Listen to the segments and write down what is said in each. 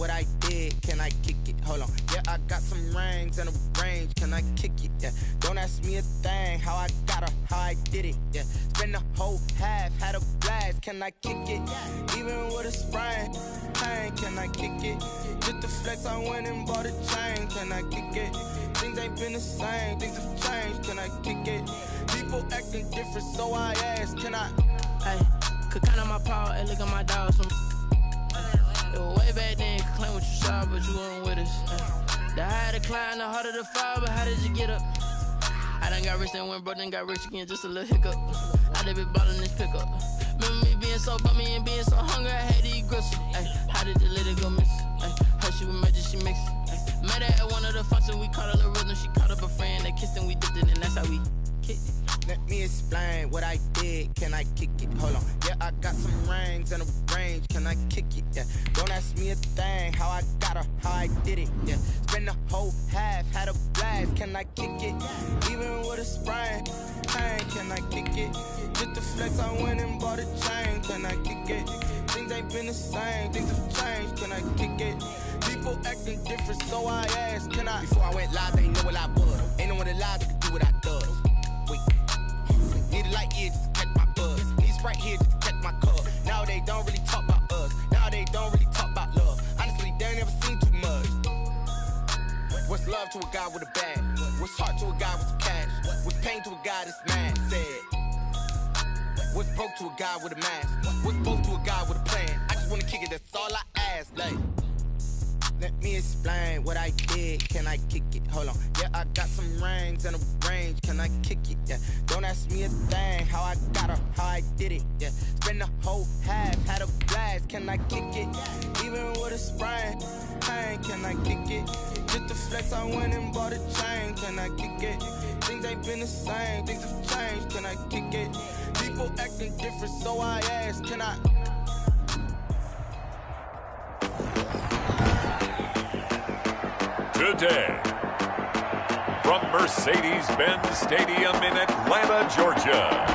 what I did, can I kick it? Hold on, yeah, I got some rings and a range, can I kick it? Yeah, don't ask me a thing, how I got her, how I did it. Yeah, spend the whole half, had a blast, can I kick it? Even with a sprain, pain, can I kick it? Just the flex, I went and bought a chain, can I kick it? Things ain't been the same, things have changed, can I kick it? People acting different, so I ask, can I? Hey, could count on my power, and look at my dogs. It was way back then, you could claim what you saw, but you weren't with us. The higher the climb, the harder the fall, but how did you get up? I done got rich and went broke, then got rich again, just a little hiccup. I done been ballin' this pickup. Remember me being so bummy and being so hungry, I had to eat gristle. Ay, how did the lady go miss? Ay, her she was major, she mixed. Met her at one of the functions, we caught a little rhythm. She caught up a friend, they kissed and we dipped it, and that's how we kicked it. Let me explain what I did, can I kick it? Hold on, yeah, I got some rings and a range, can I kick it? Yeah, don't ask me a thing, how I got her, how I did it. Yeah, spend the whole half, had a blast, can I kick it? Even with a sprain, pain, can I kick it? Just the flex, I went and bought a chain, can I kick it? Things ain't been the same, things have changed, can I kick it? People acting different, so I asked, can I? Before I went live, they ain't know what I was. Ain't no one alive that could do what I does. Wait, need a light here just to catch my buzz. Need Sprite here just to catch my cup. Now they don't really talk about us. Now they don't really talk about love. Honestly, they ain't never seen too much. What's love to a guy with a bag? What's heart to a guy with some cash? What's pain to a guy that's mad? Said. What's broke to a guy with a mask? What's both to a guy with a plan? I just wanna kick it, that's all I ask. Like, let me explain what I did, can I kick it? Hold on, yeah, I got some rings and a range, can I kick it? Yeah, don't ask me a thing, how I got her, how I did it. Yeah, spend the whole half, had a blast, can I kick it? Even with a sprain, pain, can I kick it? Just the flex, I went and bought a chain, can I kick it? Things ain't been the same, things have changed, can I kick it? People acting different, so I ask, can I? Today, from Mercedes-Benz Stadium in Atlanta, Georgia,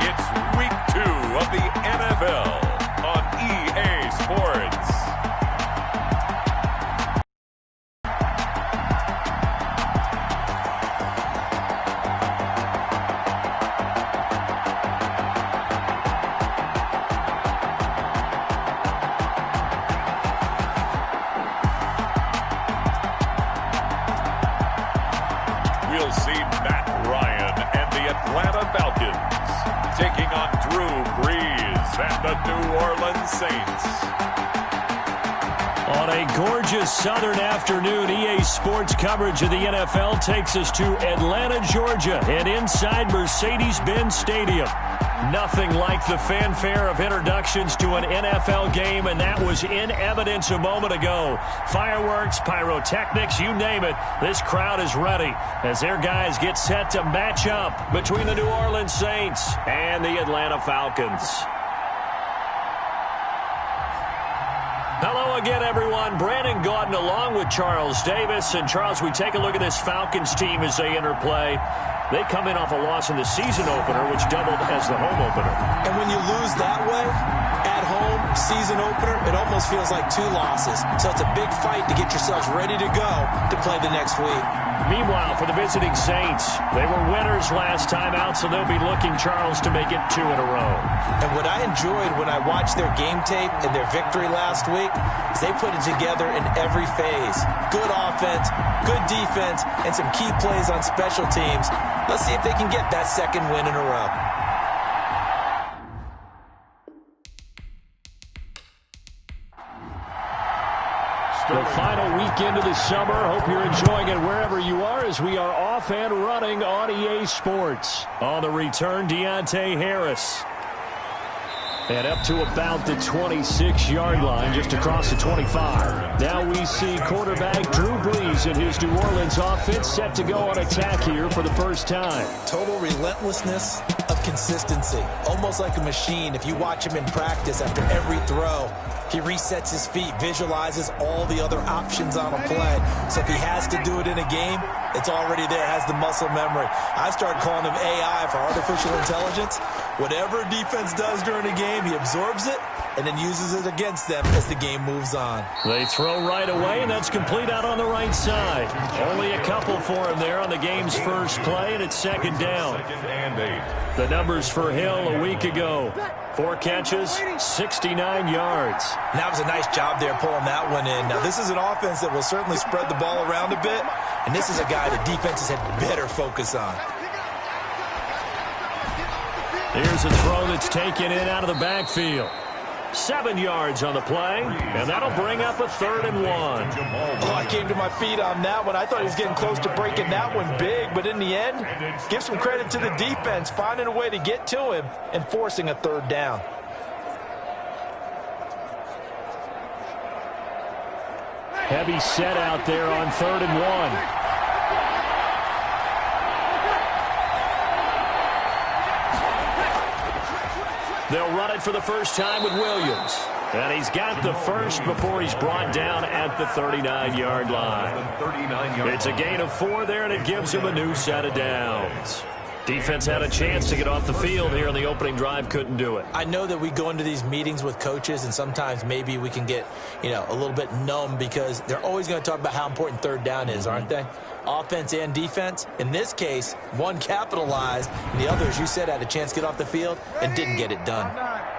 it's Week 2 of the NFL on EA Sports. We'll see Matt Ryan and the Atlanta Falcons taking on Drew Brees and the New Orleans Saints. On a gorgeous southern afternoon, EA Sports coverage of the NFL takes us to Atlanta, Georgia, and inside Mercedes-Benz Stadium. Nothing like the fanfare of introductions to an NFL game, and that was in evidence a moment ago. Fireworks, pyrotechnics, you name it. This crowd is ready as their guys get set to match up between the New Orleans Saints and the Atlanta Falcons. Hello again, everyone. Brandon Gaudin along with Charles Davis. And, Charles, we take a look at this Falcons team as they interplay. They come in off a loss in the season opener, which doubled as the home opener. And when you lose that way, at home, season opener, it almost feels like 2 losses. So it's a big fight to get yourselves ready to go to play the next week. Meanwhile, for the visiting Saints, they were winners last time out, so they'll be looking, Charles, to make it 2 in a row. And what I enjoyed when I watched their game tape and their victory last week is they put it together in every phase. Good offense, good defense, and some key plays on special teams. Let's see if they can get that second win in a row. The final weekend of the summer. Hope you're enjoying it wherever you are as we are off and running on EA Sports. On the return, Deontay Harris. And up to about the 26-yard line, just across the 25. Now we see quarterback Drew Brees and his New Orleans offense set to go on attack here for the first time. Total relentlessness of consistency. Almost like a machine. If you watch him in practice after every throw, he resets his feet, visualizes all the other options on a play. So if he has to do it in a game, it's already there, has the muscle memory. I started calling him AI for artificial intelligence. Whatever defense does during a game, he absorbs it and then uses it against them as the game moves on. They throw right away, and that's complete out on the right side. Only a couple for him there on the game's first play, and it's second down. The numbers for Hill a week ago. 4 catches, 69 yards. And that was a nice job there pulling that one in. Now, this is an offense that will certainly spread the ball around a bit, and this is a guy that defenses had better focus on. Here's a throw that's taken in out of the backfield. 7 yards on the play, and that'll bring up a 3rd and 1. Oh, I came to my feet on that one. I thought he was getting close to breaking that one big, but in the end, give some credit to the defense, finding a way to get to him and forcing a 3rd down. Heavy set out there on 3rd and 1. They'll run it for the first time with Williams. And he's got the first before he's brought down at the 39-yard line. It's a gain of 4 there, and it gives him a new set of downs. Defense had a chance to get off the field here on the opening drive, couldn't do it. I know that we go into these meetings with coaches, and sometimes maybe we can get, a little bit numb because they're always going to talk about how important 3rd down is, aren't they? Offense and defense. In this case, one capitalized, and the other, as you said, had a chance to get off the field and didn't get it done.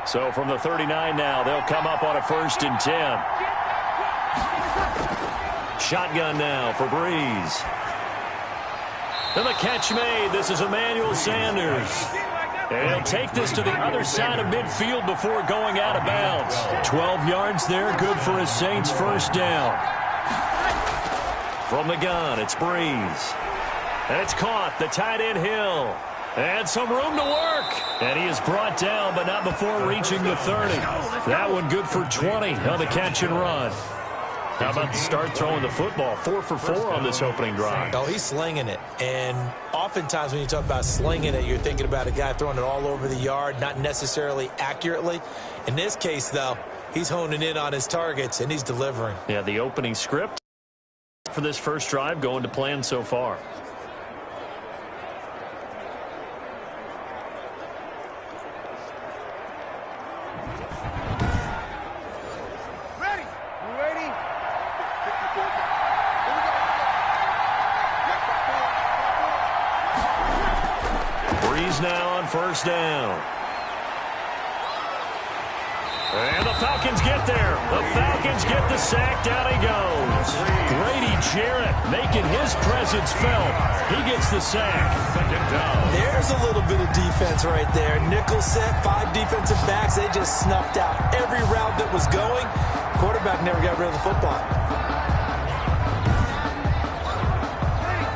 So from the 39 now, they'll come up on a 1st and 10. Shotgun now for Breeze. And the catch made. This is Emmanuel Sanders. And he'll take this to the other side of midfield before going out of bounds. 12 yards there, good for a Saints 1st down. From the gun, it's Breeze. And it's caught, the tight end Hill. And some room to work. And he is brought down, but not before reaching the 30. That one good for 20 on the catch and run. How about the start throwing the football? 4 for 4 on this opening drive. Oh, he's slinging it. And oftentimes when you talk about slinging it, you're thinking about a guy throwing it all over the yard, not necessarily accurately. In this case, though, he's honing in on his targets, and he's delivering. Yeah, the opening script for this first drive going to plan so far. Now on 1st down. And the Falcons get there. The Falcons get the sack. Down he goes. Grady Jarrett making his presence felt. He gets the sack. 2nd down. There's a little bit of defense right there. Nickel set, 5 defensive backs. They just snuffed out every route that was going. Quarterback never got rid of the football.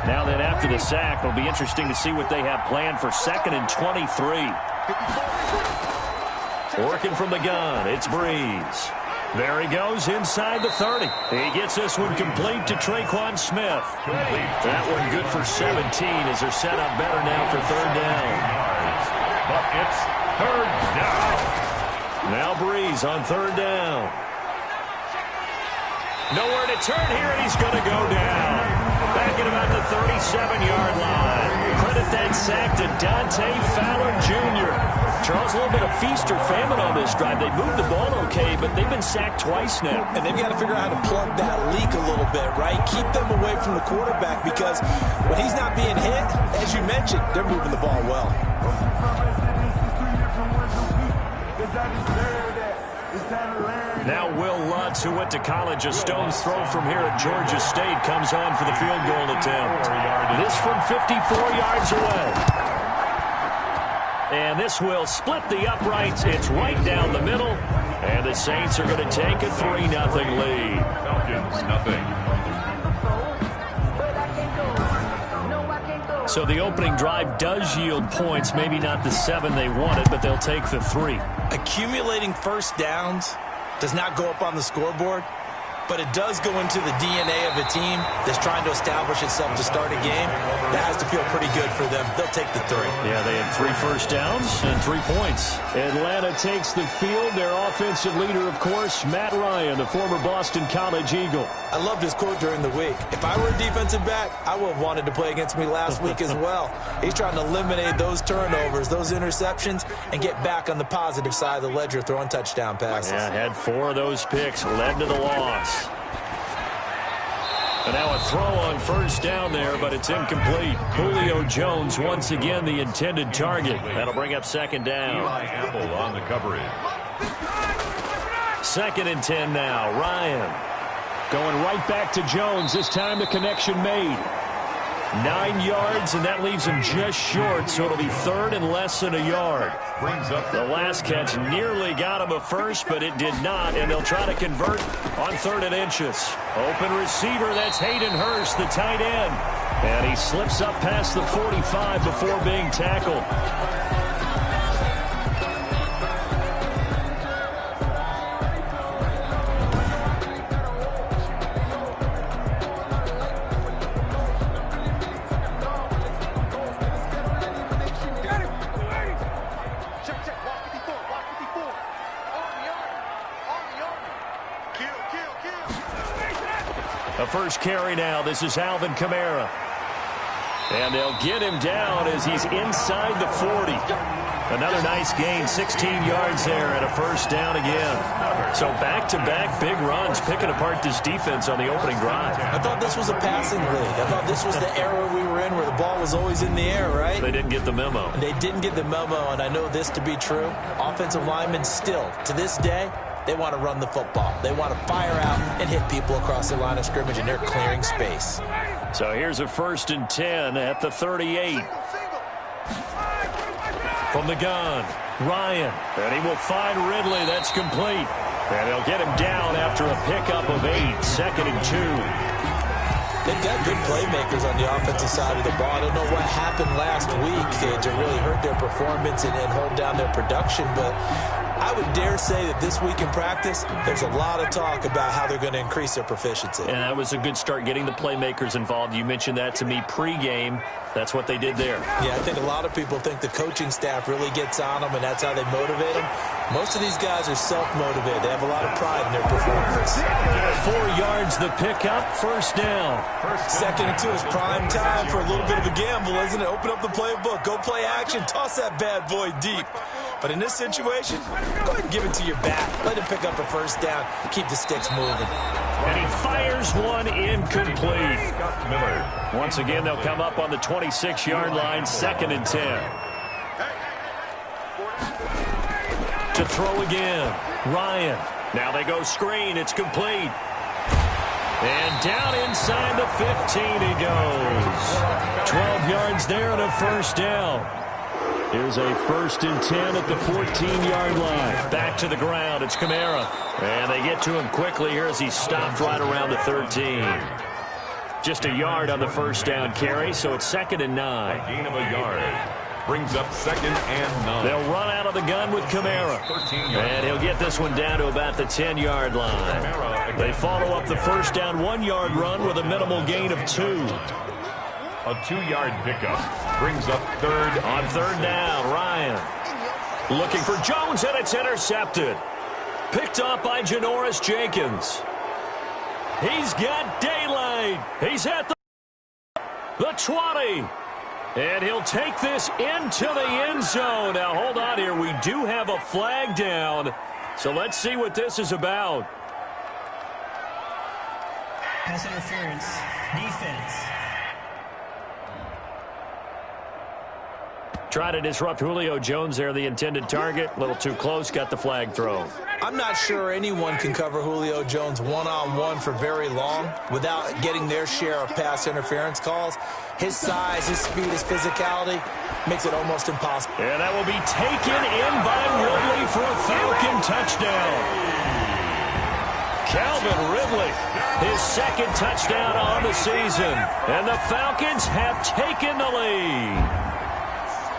Now then, after the sack, it'll be interesting to see what they have planned for 2nd and 23. Working from the gun, it's Breeze. There he goes inside the 30. He gets this one complete to Traquan Smith. That one good for 17 as they're set up better now for 3rd down. But it's 3rd down. Now Breeze on 3rd down. Nowhere to turn here, and he's going to go down. Back at about the 37-yard line. Credit that sack to Dante Fowler Jr. Charles, a little bit of feast or famine on this drive. They moved the ball okay, but they've been sacked twice now. And they've got to figure out how to plug that leak a little bit, right? Keep them away from the quarterback because when he's not being hit, as you mentioned, they're moving the ball well. Now Will Lutz, who went to college a stone's throw from here at Georgia State, comes on for the field goal attempt. This from 54 yards away. And this will split the uprights. It's right down the middle. And the Saints are going to take a 3-0 lead. Falcons, nothing. So the opening drive does yield points. Maybe not the 7 they wanted, but they'll take the 3. Accumulating 1st downs does not go up on the scoreboard, but it does go into the DNA of a team that's trying to establish itself to start a game. That has to feel pretty good for them. They'll take the 3. Yeah, they had 3 first downs and 3 points. Atlanta takes the field. Their offensive leader, of course, Matt Ryan, the former Boston College Eagle. I loved his quote during the week. If I were a defensive back, I would have wanted to play against me last week as well. He's trying to eliminate those turnovers, those interceptions, and get back on the positive side of the ledger throwing touchdown passes. Yeah, had 4 of those picks, led to the loss. And now a throw on first down there, but it's incomplete. Julio Jones once again the intended target. That'll bring up second down. Eli Apple on the coverage. 2nd and 10 now. Ryan going right back to Jones. This time the connection made. 9 yards, and that leaves him just short, so it'll be 3rd and less than a yard. The last catch nearly got him a first, but it did not, and they'll try to convert on 3rd and inches. Open receiver, that's Hayden Hurst, the tight end. And he slips up past the 45 before being tackled. First carry now. This is Alvin Kamara. And they'll get him down as he's inside the 40. Another nice gain, 16 yards there and a first down again. So back-to-back big runs, picking apart this defense on the opening drive. I thought this was a passing league. I thought this was the era we were in where the ball was always in the air, right? They didn't get the memo. They didn't get the memo, and I know this to be true. Offensive linemen still, to this day, they want to run the football. They want to fire out and hit people across the line of scrimmage, and they're clearing space. So here's a 1st and 10 at the 38. From the gun, Ryan. And he will find Ridley. That's complete. And they'll get him down after a pickup of 8. 2nd and 2. They've got good playmakers on the offensive side of the ball. I don't know what happened last week to really hurt their performance and hold down their production, but I would dare say that this week in practice, there's a lot of talk about how they're going to increase their proficiency. And that was a good start, getting the playmakers involved. You mentioned that to me pregame. That's what they did there. Yeah, I think a lot of people think the coaching staff really gets on them, and that's how they motivate them. Most of these guys are self-motivated. They have a lot of pride in their performance. 4 yards the pickup, first down. 2nd and 2 is prime time for a little bit of a gamble, isn't it? Open up the playbook, go play action, toss that bad boy deep. But in this situation, go ahead and give it to your back. Let him pick up a first down. Keep the sticks moving. And he fires one incomplete. Once again, they'll come up on the 26-yard line, 2nd and 10. To throw again, Ryan. Now they go screen. It's complete. And down inside the 15 he goes. 12 yards there and a first down. Here's a 1st and 10 at the 14-yard line. Back to the ground. It's Kamara. And they get to him quickly here as he stopped right around the 13. Just a yard on the first down carry, so it's 2nd and 9. A gain of a yard. Brings up 2nd and 9. They'll run out of the gun with Kamara. And he'll get this one down to about the 10-yard line. They follow up the first down 1-yard run with a minimal gain of 2. A 2-yard pickup brings up 3rd. On 3rd down, Ryan looking for Jones, and it's intercepted. Picked off by Janoris Jenkins. He's got daylight. He's at the 20. And he'll take this into the end zone. Now, hold on here. We do have a flag down. So let's see what this is about. Pass interference. Defense. Try to disrupt Julio Jones there, the intended target. A little too close, got the flag thrown. I'm not sure anyone can cover Julio Jones one-on-one for very long without getting their share of pass interference calls. His size, his speed, his physicality makes it almost impossible. And that will be taken in by Ridley for a Falcon touchdown. Calvin Ridley, his 2nd touchdown on the season. And the Falcons have taken the lead.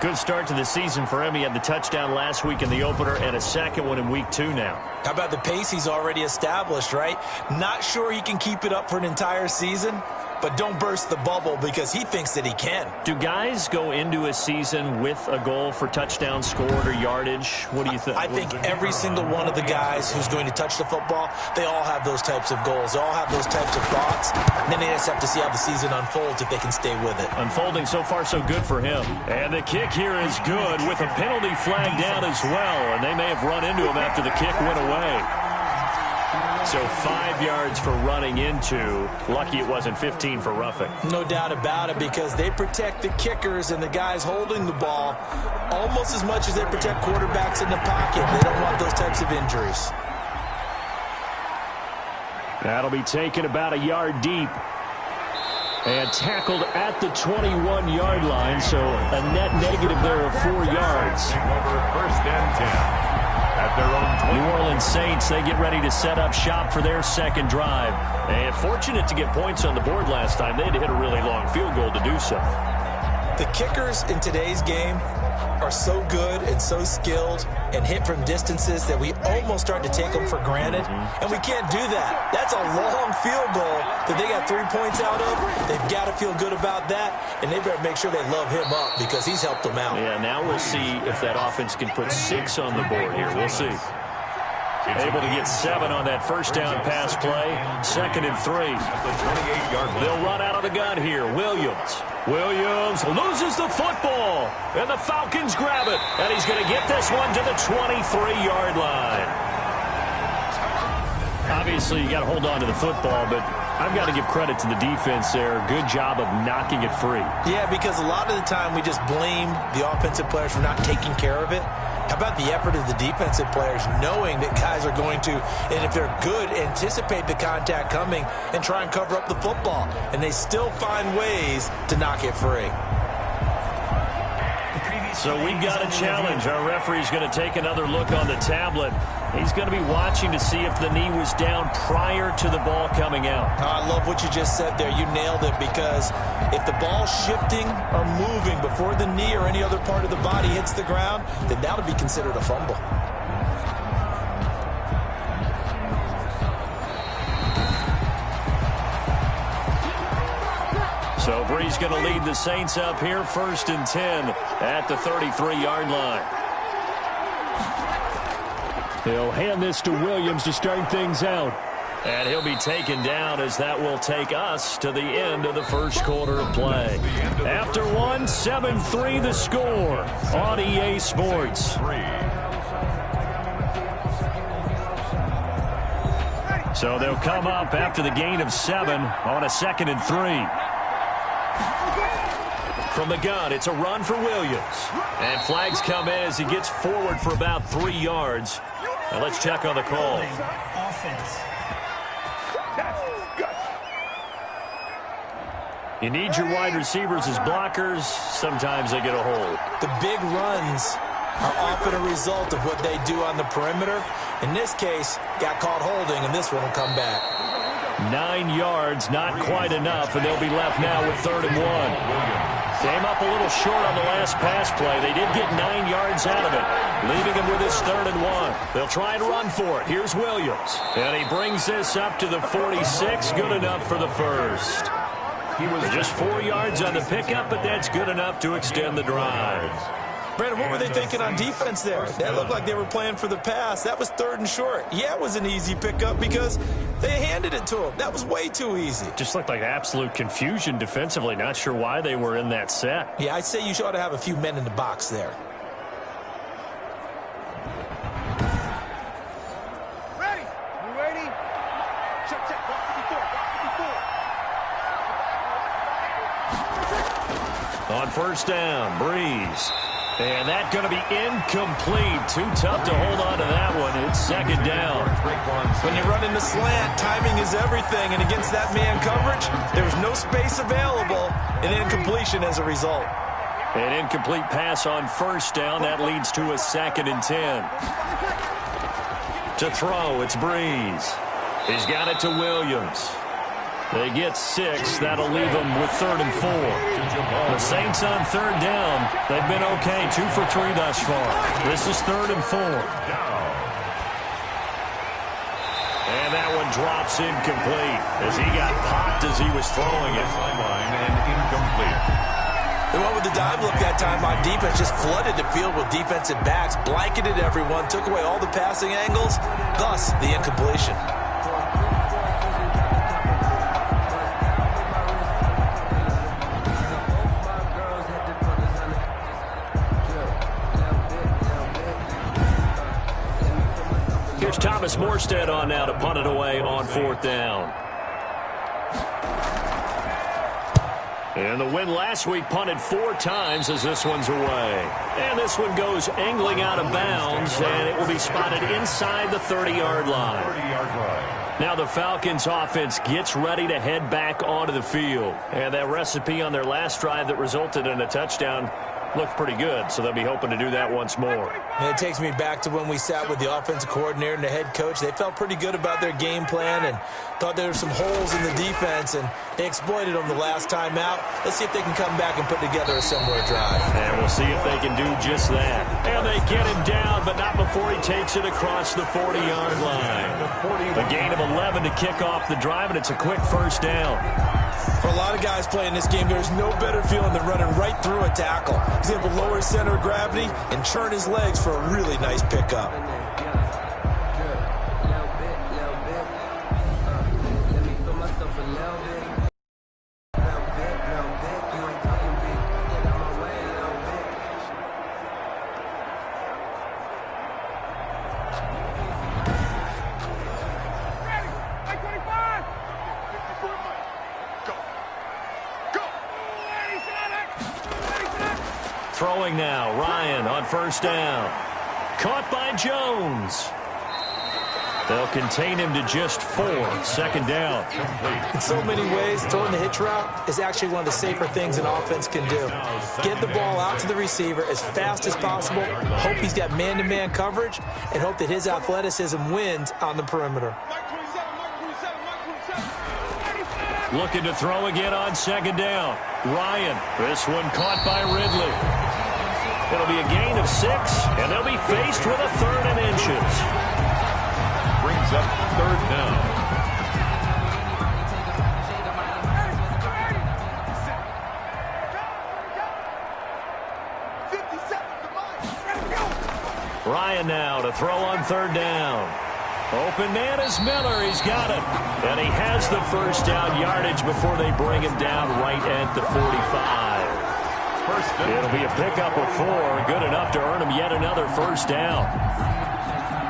Good start to the season for him. He had the touchdown last week in the opener and a second one in week 2 now. How about the pace he's already established, right? Not sure he can keep it up for an entire season, but don't burst the bubble because he thinks that he can. Do guys go into a season with a goal for touchdowns scored or yardage? What do you think? I think every single one of the guys who's going to touch the football, they all have those types of goals. They all have those types of thoughts. And then they just have to see how the season unfolds if they can stay with it. Unfolding so far so good for him. And the kick here is good with a penalty flag down as well. And they may have run into him after the kick went away. So 5 yards for running into. Lucky it wasn't 15 for roughing. No doubt about it, because they protect the kickers and the guys holding the ball almost as much as they protect quarterbacks in the pocket. They don't want those types of injuries. That'll be taken about a yard deep. And tackled at the 21-yard line, so a net negative there of 4 yards. First and 10. At their own New Orleans Saints, they get ready to set up shop for their second drive. And fortunate to get points on the board last time. They had to hit a really long field goal to do so. The kickers in today's game are so good and so skilled and hit from distances that we almost start to take them for granted. And we can't do that. That's a long field goal that they got 3 points out of. They've got to feel good about that, and they better make sure they love him up because he's helped them out. Yeah, now we'll see if that offense can put 6 on the board here. We'll see. Able to get 7 on that first down pass play. 2nd and 3. They'll run out of the gun here. Williams loses the football, and the Falcons grab it. And he's going to get this one to the 23-yard line. Obviously, you got to hold on to the football, but I've got to give credit to the defense there. Good job of knocking it free. Yeah, because a lot of the time we just blame the offensive players for not taking care of it. How about the effort of the defensive players knowing that guys are going to, and if they're good, anticipate the contact coming and try and cover up the football. And they still find ways to knock it free. So we've got a challenge. Our referee's going to take another look on the tablet. He's going to be watching to see if the knee was down prior to the ball coming out. I love what you just said there. You nailed it, because if the ball's shifting or moving before the knee or any other part of the body hits the ground, then that'll be considered a fumble. So Bree's going to lead the Saints up here, 1st and 10 at the 33-yard line. He'll hand this to Williams to start things out. And he'll be taken down, as that will take us to the end of the first quarter of play. After one, 7-3 the score on EA Sports. So they'll come up after the gain of 7 on a 2nd and 3. From the gun, it's a run for Williams. And flags come in as he gets forward for about 3 yards. Now let's check on the call. Offense. You need your wide receivers as blockers. Sometimes they get a hold. The big runs are often a result of what they do on the perimeter. In this case, got caught holding, and this one will come back. 9 yards, not quite enough, and they'll be left now with 3rd and 1. Came up a little short on the last pass play. They did get 9 yards out of it, leaving him with his 3rd and 1. They'll try and run for it. Here's Williams. And he brings this up to the 46. Good enough for the first. He was just 4 yards on the pickup, but that's good enough to extend the drive. Brandon, what were they thinking on defense there? That looked like they were playing for the pass. That was 3rd and short. Yeah, it was an easy pickup because they handed it to him. That was way too easy. Just looked like absolute confusion defensively. Not sure why they were in that set. Yeah, I'd say you ought to have a few men in the box there. Ready? You ready? Check, check. Walk to the 4. On 1st down, Breeze. And that's going to be incomplete. Too tough to hold on to that one. It's 2nd down. When you run in the slant, timing is everything. And against that man coverage, there was no space available. And incompletion as a result. An incomplete pass on 1st down. That leads to a 2nd and 10. To throw, it's Breeze. He's got it to Williams. They get 6. That'll leave them with 3rd and 4. The Saints on 3rd down. They've been okay, 2 for 3 thus far. This is 3rd and 4. And that one drops incomplete as he got popped as he was throwing it. Sideline and incomplete. They went with the dive look that time on defense, just flooded the field with defensive backs, blanketed everyone, took away all the passing angles, thus the incompletion. Here's Thomas Morstead on now to punt it away on 4th down. And the win last week punted 4 times as this one's away. And this one goes angling out of bounds, and it will be spotted inside the 30-yard line. Now the Falcons offense gets ready to head back onto the field. And that recipe on their last drive that resulted in a touchdown looked pretty good, so they'll be hoping to do that once more. And it takes me back to when we sat with the offensive coordinator and the head coach. They felt pretty good about their game plan and thought there were some holes in the defense, and they exploited them the last time out. Let's see if they can come back and put together a similar drive. And we'll see if they can do just that. And they get him down, but not before he takes it across the 40-yard line. A gain of 11 to kick off the drive, and it's a quick 1st down. For a lot of guys playing this game, there's no better feeling than running right through a tackle. He's able to lower his center of gravity and churn his legs for a really nice pickup. Throwing now, Ryan on 1st down. Caught by Jones. They'll contain him to just 4. 2nd down. In so many ways, throwing the hitch route is actually one of the safer things an offense can do. Get the ball out to the receiver as fast as possible, hope he's got man-to-man coverage, and hope that his athleticism wins on the perimeter. Looking to throw again on 2nd down. Ryan, this one caught by Ridley. It'll be a gain of 6, and they'll be faced with a 3rd and inches. Brings up 3rd down. Ryan now to throw on 3rd down. Open man is Miller. He's got it. And he has the 1st down yardage before they bring him down right at the 45. It'll be a pickup of 4. Good enough to earn him yet another 1st down.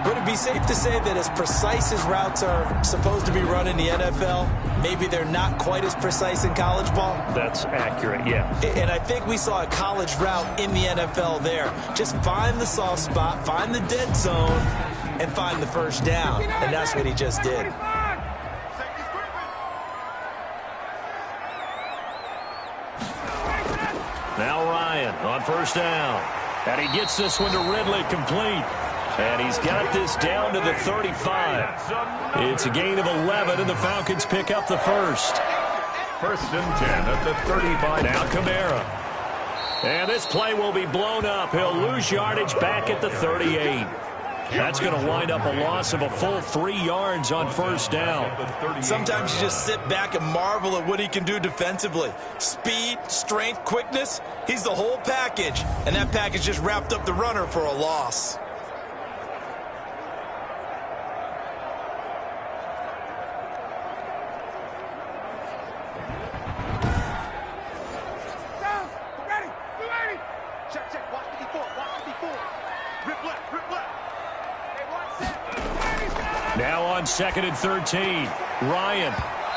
Would it be safe to say that as precise as routes are supposed to be run in the NFL, maybe they're not quite as precise in college ball? That's accurate, yeah. And I think we saw a college route in the NFL there. Just find the soft spot, find the dead zone, and find the 1st down. And that's what he just did. Now Ryan on 1st down. And he gets this one to Ridley complete. And he's got this down to the 35. It's a gain of 11, and the Falcons pick up the 1st. 1st and 10 at the 35. Now Kamara. And this play will be blown up. He'll lose yardage back at the 38. That's going to wind up a loss of a full 3 yards on 1st down. Sometimes you just sit back and marvel at what he can do defensively. Speed, strength, quickness, he's the whole package. And that package just wrapped up the runner for a loss. Now on 2nd and 13, Ryan.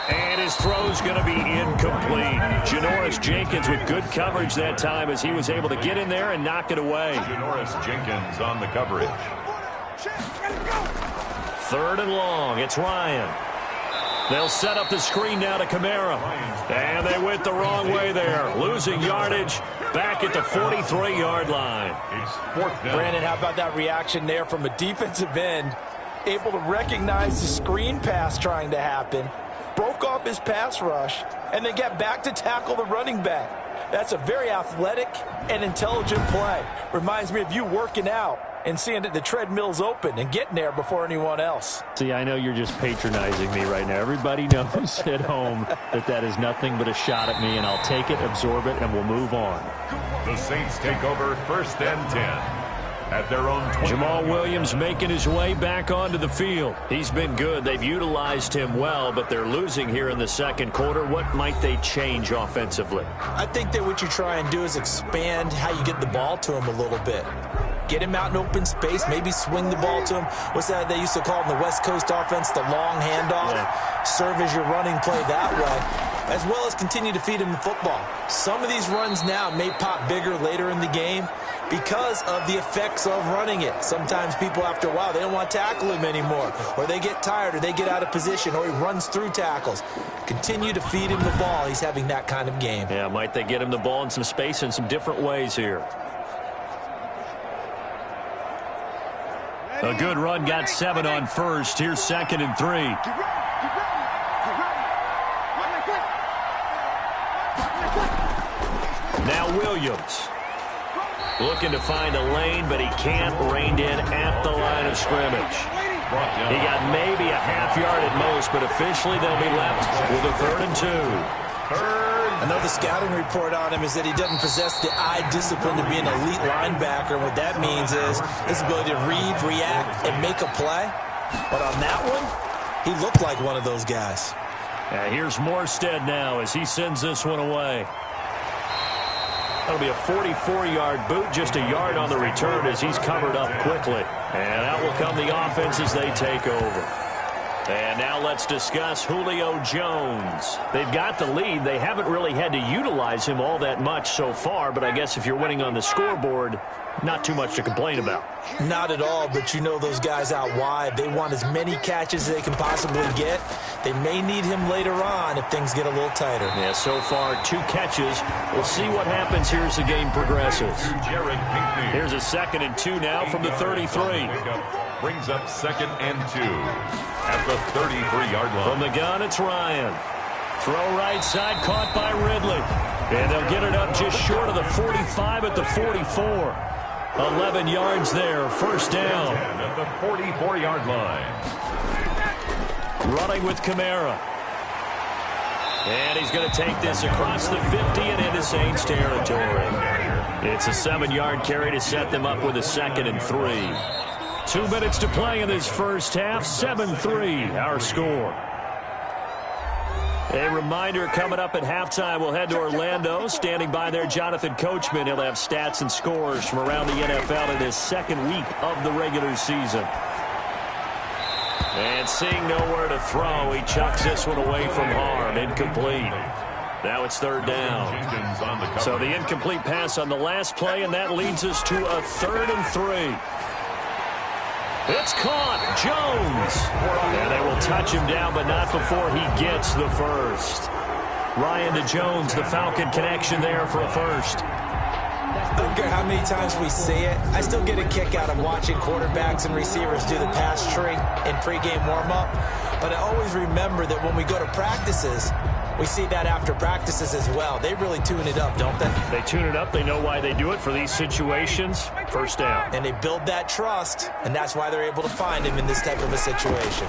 And his throw's going to be incomplete. Janoris Jenkins with good coverage that time as he was able to get in there and knock it away. Janoris Jenkins on the coverage. 3rd and long. It's Ryan. They'll set up the screen now to Kamara. And they went the wrong way there. Losing yardage back at the 43-yard line. Brandon, how about that reaction there from a defensive end? Able to recognize the screen pass trying to happen. broke off his pass rush, and then got back to tackle the running back. That's a very athletic and intelligent play. Reminds me of you working out and seeing that the treadmill's open and getting there before anyone else. See, I know you're just patronizing me right now. Everybody knows at home that is nothing but a shot at me, and I'll take it, absorb it, and we'll move on. The Saints take over 1st and 10. At their own 20. Jamal Williams making his way back onto the field. He's been good. They've utilized him well, but they're losing here in the second quarter. What might they change offensively? I think that what you try and do is expand how you get the ball to him a little bit. Get him out in open space, maybe swing the ball to him. What's that they used to call in the West Coast offense, the long handoff? Yeah. Serve as your running play that way, as well as continue to feed him the football. Some of these runs now may pop bigger later in the game because of the effects of running it. Sometimes people, after a while, they don't want to tackle him anymore, or they get tired, or they get out of position, or he runs through tackles. Continue to feed him the ball. He's having that kind of game. Yeah, might they get him the ball in some space in some different ways here. A good run, got 7 on first. Here's 2nd and 3. Now Williams. Looking to find a lane, but he can't. Reined in at the line of scrimmage. He got maybe a half yard at most, but officially they'll be left with a 3rd and 2. I know the scouting report on him is that he doesn't possess the eye discipline to be an elite linebacker. What that means is his ability to read, react, and make a play. But on that one, he looked like one of those guys. Here's Morstead now as he sends this one away. That'll be a 44-yard boot, just a yard on the return as he's covered up quickly. And out will come the offense as they take over. And now let's discuss Julio Jones. They've got the lead. They haven't really had to utilize him all that much so far, but I guess if you're winning on the scoreboard, not too much to complain about. Not at all, but you know those guys out wide. They want as many catches as they can possibly get. They may need him later on if things get a little tighter. Yeah, so far 2 catches. We'll see what happens here as the game progresses. Here's a 2nd and 2 now from the 33. Brings up 2nd and 2 at the 33-yard line. From the gun, it's Ryan. Throw right side, caught by Ridley. And they'll get it up just short of the 45 at the 44. 11 yards there, 1st down. At the 44-yard line. Running with Kamara. And he's going to take this across the 50 and into Saints territory. It's a 7-yard carry to set them up with a 2nd and 3. 2 minutes to play in this first half. 7-3, our score. A reminder, coming up at halftime, we'll head to Orlando. Standing by there, Jonathan Coachman. He'll have stats and scores from around the NFL in his 2nd week of the regular season. And seeing nowhere to throw, he chucks this one away from harm. Incomplete. Now it's 3rd down. So the incomplete pass on the last play, and that leads us to a 3rd and 3. It's caught. Jones. And they will touch him down, but not before he gets the first. Ryan to Jones, the Falcon connection there for a first. I don't care how many times we see it. I still get a kick out of watching quarterbacks and receivers do the pass tree in pregame warm-up. But I always remember that when we go to practices, we see that after practices as well. They really tune it up, don't they? They tune it up. They know why they do it for these situations. 1st down. And they build that trust, and that's why they're able to find him in this type of a situation.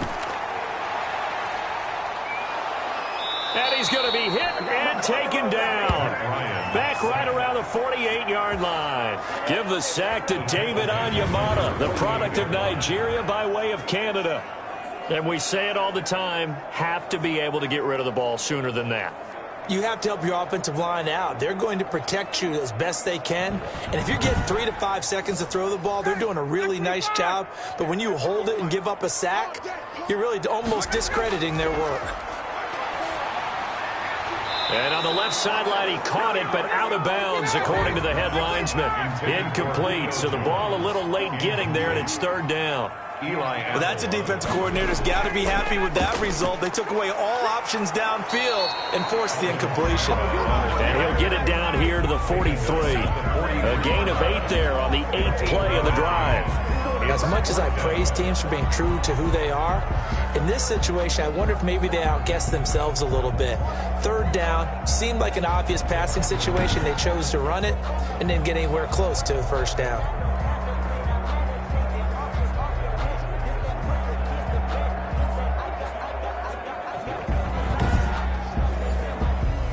And he's going to be hit and taken down. Back right around the 48-yard line. Give the sack to David Onyemata, the product of Nigeria by way of Canada. And we say it all the time, have to be able to get rid of the ball sooner than that. You have to help your offensive line out. They're going to protect you as best they can. And if you're getting 3 to 5 seconds to throw the ball, they're doing a really nice job. But when you hold it and give up a sack, you're really almost discrediting their work. And on the left sideline, he caught it, but out of bounds, according to the head linesman. Incomplete, so the ball a little late getting there, and it's 3rd down. Well, that's a defensive coordinator's got to be happy with that result. They took away all options downfield and forced the incompletion. And he'll get it down here to the 43. A gain of 8 there on the 8th play of the drive. As much as I praise teams for being true to who they are, in this situation, I wonder if maybe they outguessed themselves a little bit. Third down seemed like an obvious passing situation. They chose to run it and didn't get anywhere close to a first down.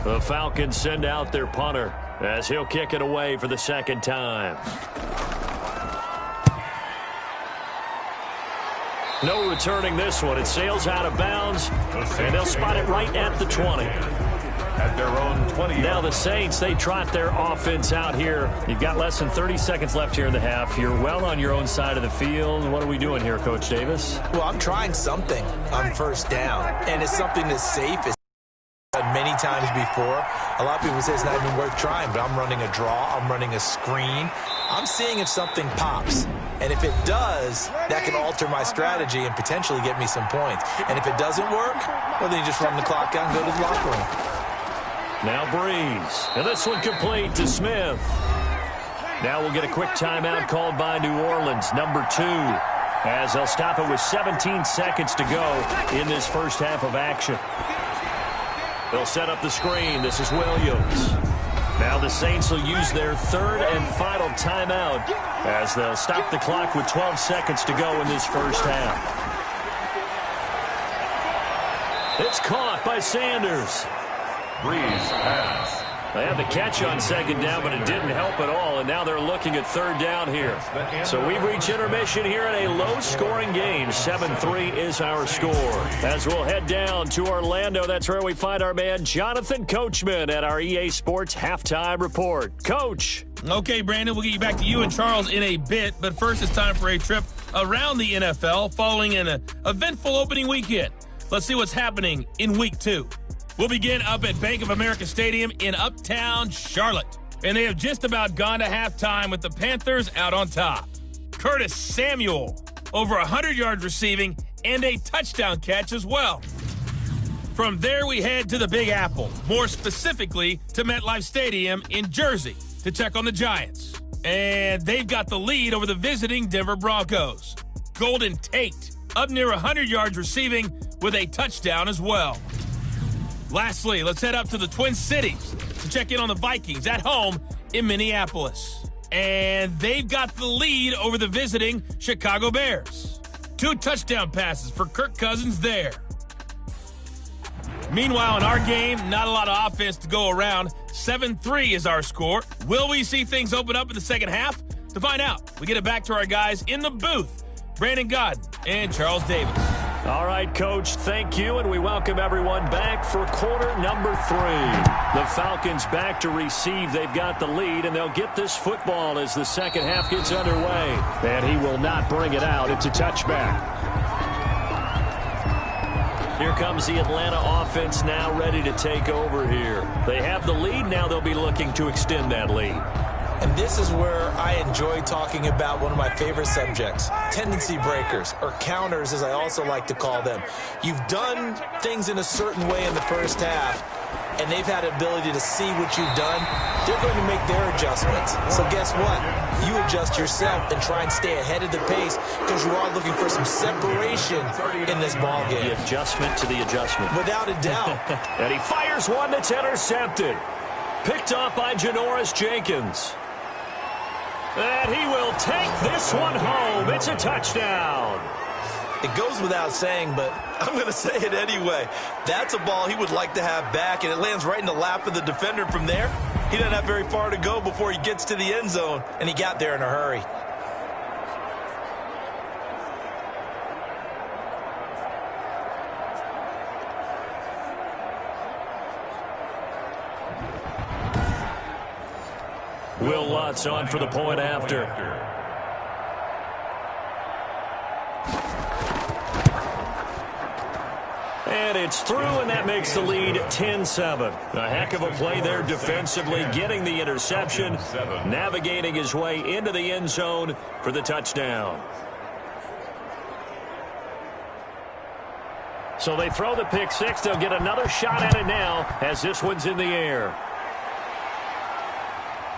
The Falcons send out their punter as he'll kick it away for the second time. No returning this one. It sails out of bounds, and they'll spot it right at the 20. At their own 20. Now the Saints, they trot their offense out here. You've got less than 30 seconds left here in the half. You're well on your own side of the field. What are we doing here, Coach Davis? Well, I'm trying something on first down, and it's something that's safe. It's many times before. A lot of people say it's not even worth trying, but I'm running a draw. I'm running a screen. I'm seeing if something pops. And if it does, that can alter my strategy and potentially get me some points. And if it doesn't work, well, then you just run the clock out and go to the locker room. Now Breeze. And this one complete to Smith. Now we'll get a quick timeout called by New Orleans, number 2, as they'll stop it with 17 seconds to go in this first half of action. They'll set up the screen. This is Williams. Now the Saints will use their third and final timeout as they'll stop the clock with 12 seconds to go in this first half. It's caught by Sanders. Breeze pass. They had the catch on second down, but it didn't help at all, and now they're looking at third down here. So we've reached intermission here in a low-scoring game. 7-3 is our score. As we'll head down to Orlando, that's where we find our man Jonathan Coachman at our EA Sports Halftime Report. Coach. Okay, Brandon, we'll get you back to you and Charles in a bit, but first it's time for a trip around the NFL following an eventful opening weekend. Let's see what's happening in Week 2. We'll begin up at Bank of America Stadium in Uptown Charlotte. And they have just about gone to halftime with the Panthers out on top. Curtis Samuel, over 100 yards receiving and a touchdown catch as well. From there, we head to the Big Apple, more specifically to MetLife Stadium in Jersey to check on the Giants. And they've got the lead over the visiting Denver Broncos. Golden Tate, up near 100 yards receiving with a touchdown as well. Lastly, let's head up to the Twin Cities to check in on the Vikings at home in Minneapolis. And they've got the lead over the visiting Chicago Bears. 2 touchdown passes for Kirk Cousins there. Meanwhile, in our game, not a lot of offense to go around. 7-3 is our score. Will we see things open up in the second half? To find out, we get it back to our guys in the booth, Brandon Godden and Charles Davis. All right, Coach, thank you, and we welcome everyone back for quarter number 3. The Falcons back to receive. They've got the lead, and they'll get this football as the second half gets underway. And he will not bring it out. It's a touchback. Here comes the Atlanta offense now ready to take over here. They have the lead. Now they'll be looking to extend that lead. And this is where I enjoy talking about one of my favorite subjects, tendency breakers, or counters as I also like to call them. You've done things in a certain way in the first half, and they've had an ability to see what you've done. They're going to make their adjustments. So guess what? You adjust yourself and try and stay ahead of the pace because you are looking for some separation in this ball game. The adjustment to the adjustment. Without a doubt. And he fires one that's intercepted. Picked up by Janoris Jenkins. And he will take this one home. It's a touchdown. It goes without saying, but I'm going to say it anyway. That's a ball he would like to have back, and it lands right in the lap of the defender from there. He doesn't have very far to go before he gets to the end zone, and he got there in a hurry. Will Lutz on for the point after. And it's through, and that makes the lead 10-7. A heck of a play there defensively, getting the interception, navigating his way into the end zone for the touchdown. So they throw the pick six. They'll get another shot at it now as this one's in the air.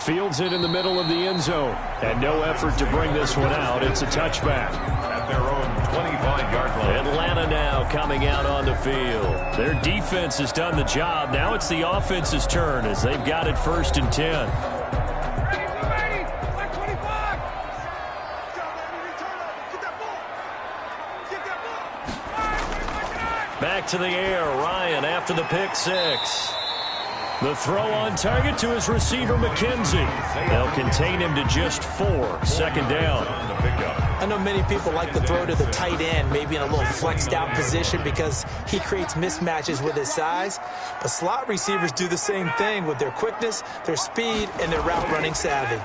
Fields it in the middle of the end zone. And no effort to bring this one out. It's a touchback. At their own 25-yard line. Atlanta now coming out on the field. Their defense has done the job. Now it's the offense's turn as they've got it 1st and 10. Back to the air. Ryan after the pick 6. The throw on target to his receiver, McKenzie. They'll contain him to just 4. 2nd down. I know many people like to throw to the tight end, maybe in a little flexed out position because he creates mismatches with his size. But slot receivers do the same thing with their quickness, their speed, and their route running savvy.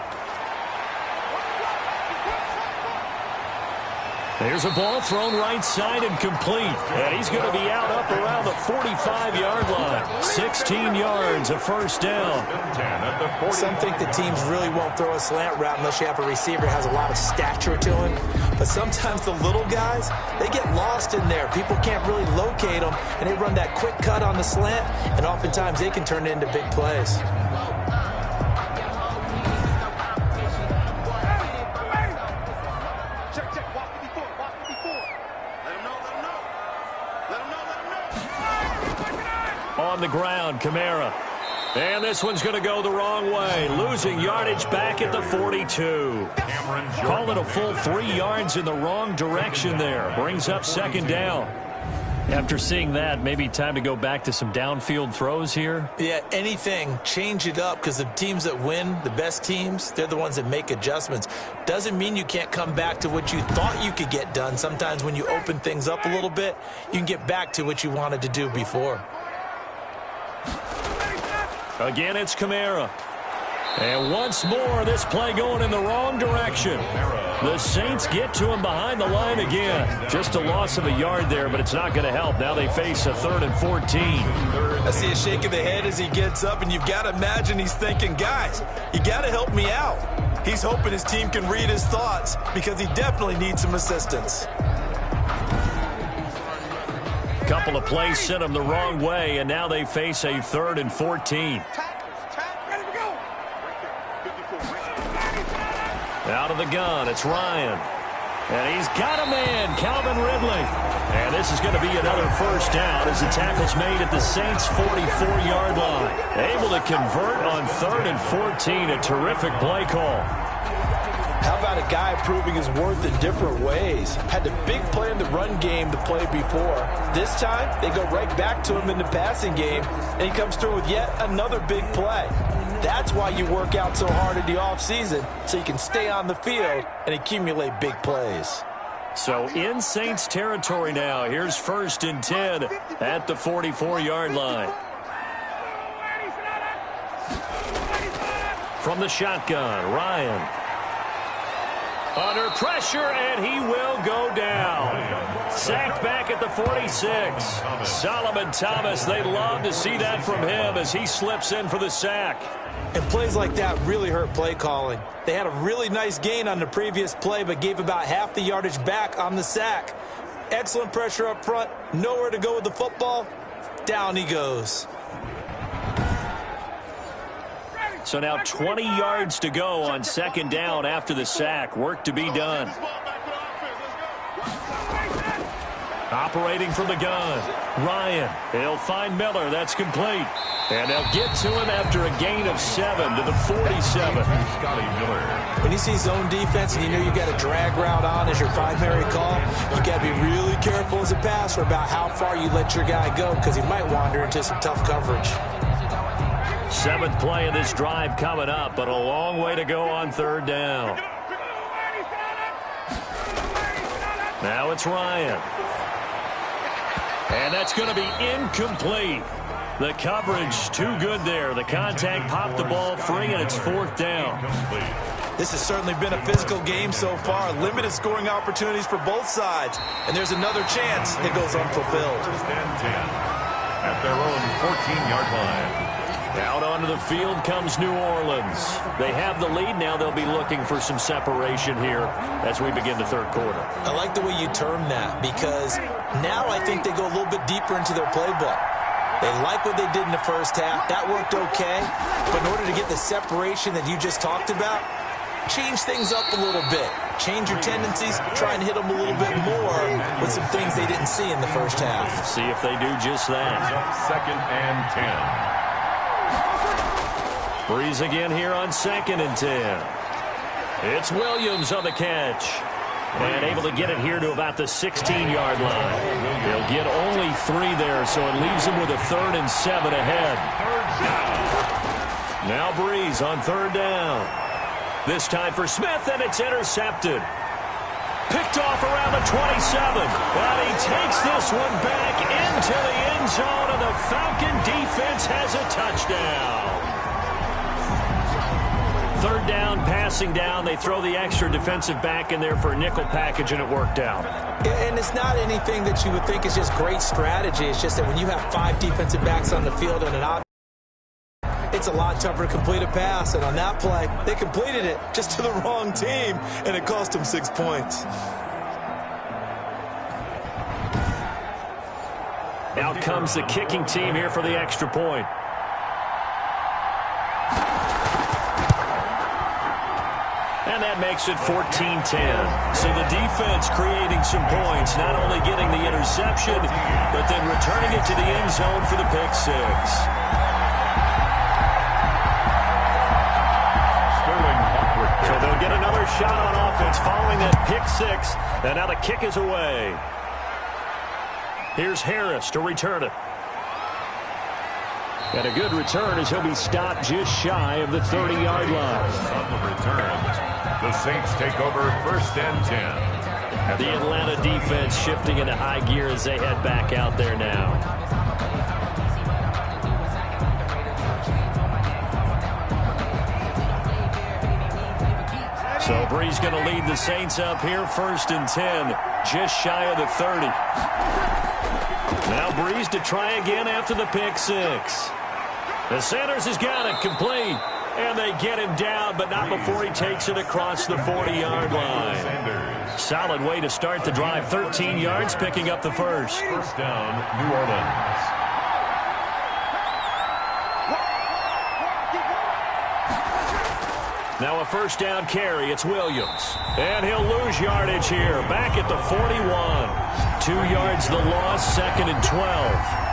There's a ball thrown right side and complete. And he's going to be out up around the 45-yard line. 16 yards, a 1st down. Some think the teams really won't throw a slant route unless you have a receiver who has a lot of stature to him. But sometimes the little guys, they get lost in there. People can't really locate them, and they run that quick cut on the slant, and oftentimes they can turn it into big plays. On the ground, Kamara. And this one's going to go the wrong way. Losing yardage back at the 42. Call it a full 3 yards in the wrong direction there. Brings up 2nd down. After seeing that, maybe time to go back to some downfield throws here. Yeah, anything. Change it up because the teams that win, the best teams, they're the ones that make adjustments. Doesn't mean you can't come back to what you thought you could get done. Sometimes when you open things up a little bit, you can get back to what you wanted to do before. Again, it's Kamara. And once more, this play going in the wrong direction. The Saints get to him behind the line again. Just a loss of a yard there, but it's not going to help. Now they face a 3rd and 14. I see a shake of the head as he gets up, and you've got to imagine he's thinking, guys, you got to help me out. He's hoping his team can read his thoughts because he definitely needs some assistance. Couple of plays sent them the wrong way, and now they face a 3rd and 14. Out of the gun, it's Ryan. And he's got a man, Calvin Ridley. And this is going to be another 1st down as the tackle's made at the Saints' 44-yard line. Able to convert on 3rd and 14, a terrific play call. How about a guy proving his worth in different ways? Had the big play in the run game to play before. This time, they go right back to him in the passing game, and he comes through with yet another big play. That's why you work out so hard in the offseason, so you can stay on the field and accumulate big plays. So in Saints territory now. Here's 1st and 10 at the 44-yard line. From the shotgun, Ryan. Under pressure, and he will go down. Sacked back at the 46. Solomon Thomas, they love to see that from him as he slips in for the sack. And plays like that really hurt play calling. They had a really nice gain on the previous play, but gave about half the yardage back on the sack. Excellent pressure up front. Nowhere to go with the football. Down he goes. So now 20 yards to go on 2nd down after the sack. Work to be done. Operating from the gun. Ryan. He'll find Miller. That's complete. And they'll get to him after a gain of 7 to the 47. When you see zone defense and you know you've got a drag route on as your primary call, you got to be really careful as a passer about how far you let your guy go because he might wander into some tough coverage. 7th play of this drive coming up, but a long way to go on 3rd down. Now it's Ryan. And that's going to be incomplete. The coverage too good there. The contact popped the ball free, and it's 4th down. This has certainly been a physical game so far. Limited scoring opportunities for both sides. And there's another chance it goes unfulfilled. At their own 14-yard line. Out onto the field comes New Orleans. They have the lead. Now they'll be looking for some separation here as we begin the 3rd quarter. I like the way you term that because now I think they go a little bit deeper into their playbook. They like what they did in the first half. That worked okay. But in order to get the separation that you just talked about, change things up a little bit. Change your tendencies, try and hit them a little bit more with some things they didn't see in the first half. See if they do just that. 2nd and 10. Breeze again here on 2nd and 10. It's Williams on the catch. And able to get it here to about the 16-yard line. They'll get only 3 there, so it leaves them with a 3rd and 7 ahead. Now Breeze on 3rd down. This time for Smith, and it's intercepted. Picked off around the 27. But he takes this one back into the end zone, and the Falcon defense has a touchdown. 3rd down, passing down. They throw the extra defensive back in there for a nickel package, and it worked out. And it's not anything that you would think is just great strategy. It's just that when you have 5 defensive backs on the field and an option, it's a lot tougher to complete a pass. And on that play, they completed it just to the wrong team, and it cost them 6 points. Out comes the kicking team here for the extra point. And that makes it 14-10. So the defense creating some points, not only getting the interception, but then returning it to the end zone for the pick 6. So they'll get another shot on offense following that pick 6. And now the kick is away. Here's Harris to return it. And a good return as he'll be stopped just shy of the 30-yard line. On the return, the Saints take over 1st and 10. The Atlanta defense shifting into high gear as they head back out there now. So Breeze going to lead the Saints up here, 1st and 10, just shy of the 30. Now Breeze to try again after the pick 6. The Sanders has got it complete, and they get him down, but not before he takes it across the 40-yard line. Solid way to start the drive, 13 yards, picking up the first. 1st down, New Orleans. Now a 1st down carry. It's Williams. And he'll lose yardage here. Back at the 41. 2 yards the loss, 2nd and 12.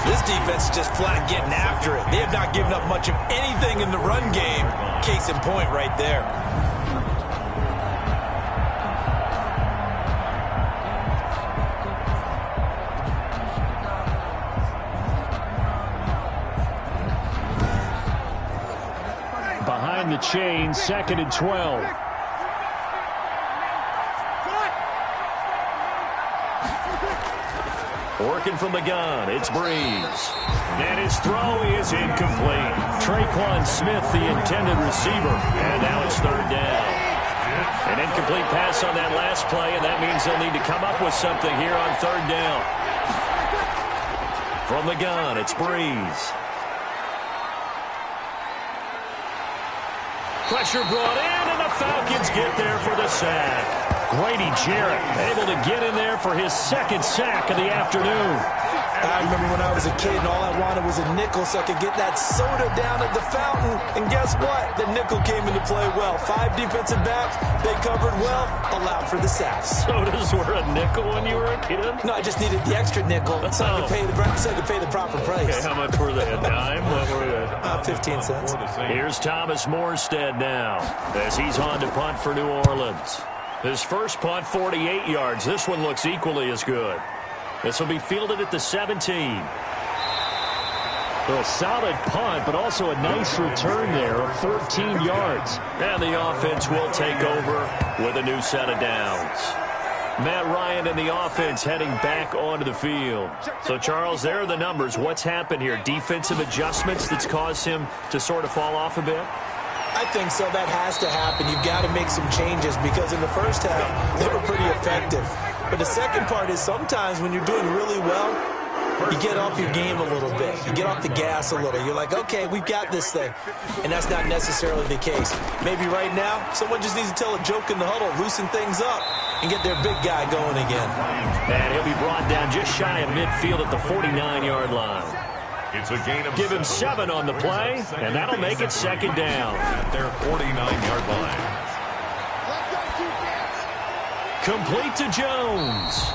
This defense is just flat getting after it. They have not given up much of anything in the run game. Case in point right there. Behind the chain, 2nd and 12. Working from the gun, it's Breeze. And his throw is incomplete. Traquan Smith, the intended receiver. And now it's 3rd down. An incomplete pass on that last play, and that means they'll need to come up with something here on 3rd down. From the gun, it's Breeze. Pressure brought in, and the Falcons get there for the sack. Grady Jarrett able to get in there for his 2nd sack of the afternoon. I remember when I was a kid and all I wanted was a nickel so I could get that soda down at the fountain. And guess what? The nickel came into play well. 5 defensive backs, they covered well, allowed for the sacks. Sodas were a nickel when you were a kid? No, I just needed the extra nickel so I could pay the proper price. Okay, how much were they? A dime? What were they? 15 cents. Here's Thomas Morstead now as he's on to punt for New Orleans. His first punt, 48 yards. This one looks equally as good. This will be fielded at the 17. A solid punt, but also a nice return there of 14 yards. And the offense will take over with a new set of downs. Matt Ryan and the offense heading back onto the field. So, Charles, there are the numbers. What's happened here? Defensive adjustments that's caused him to sort of fall off a bit? I think so. That has to happen. You've got to make some changes because in the first half, they were pretty effective. But the second part is sometimes when you're doing really well, you get off your game a little bit. You get off the gas a little. You're like, okay, we've got this thing. And that's not necessarily the case. Maybe right now, someone just needs to tell a joke in the huddle, loosen things up, and get their big guy going again. And he'll be brought down just shy of midfield at the 49-yard line. It's a gain of Give him 7 on the play, and that'll make it second down. At their 49-yard line. Complete to Jones.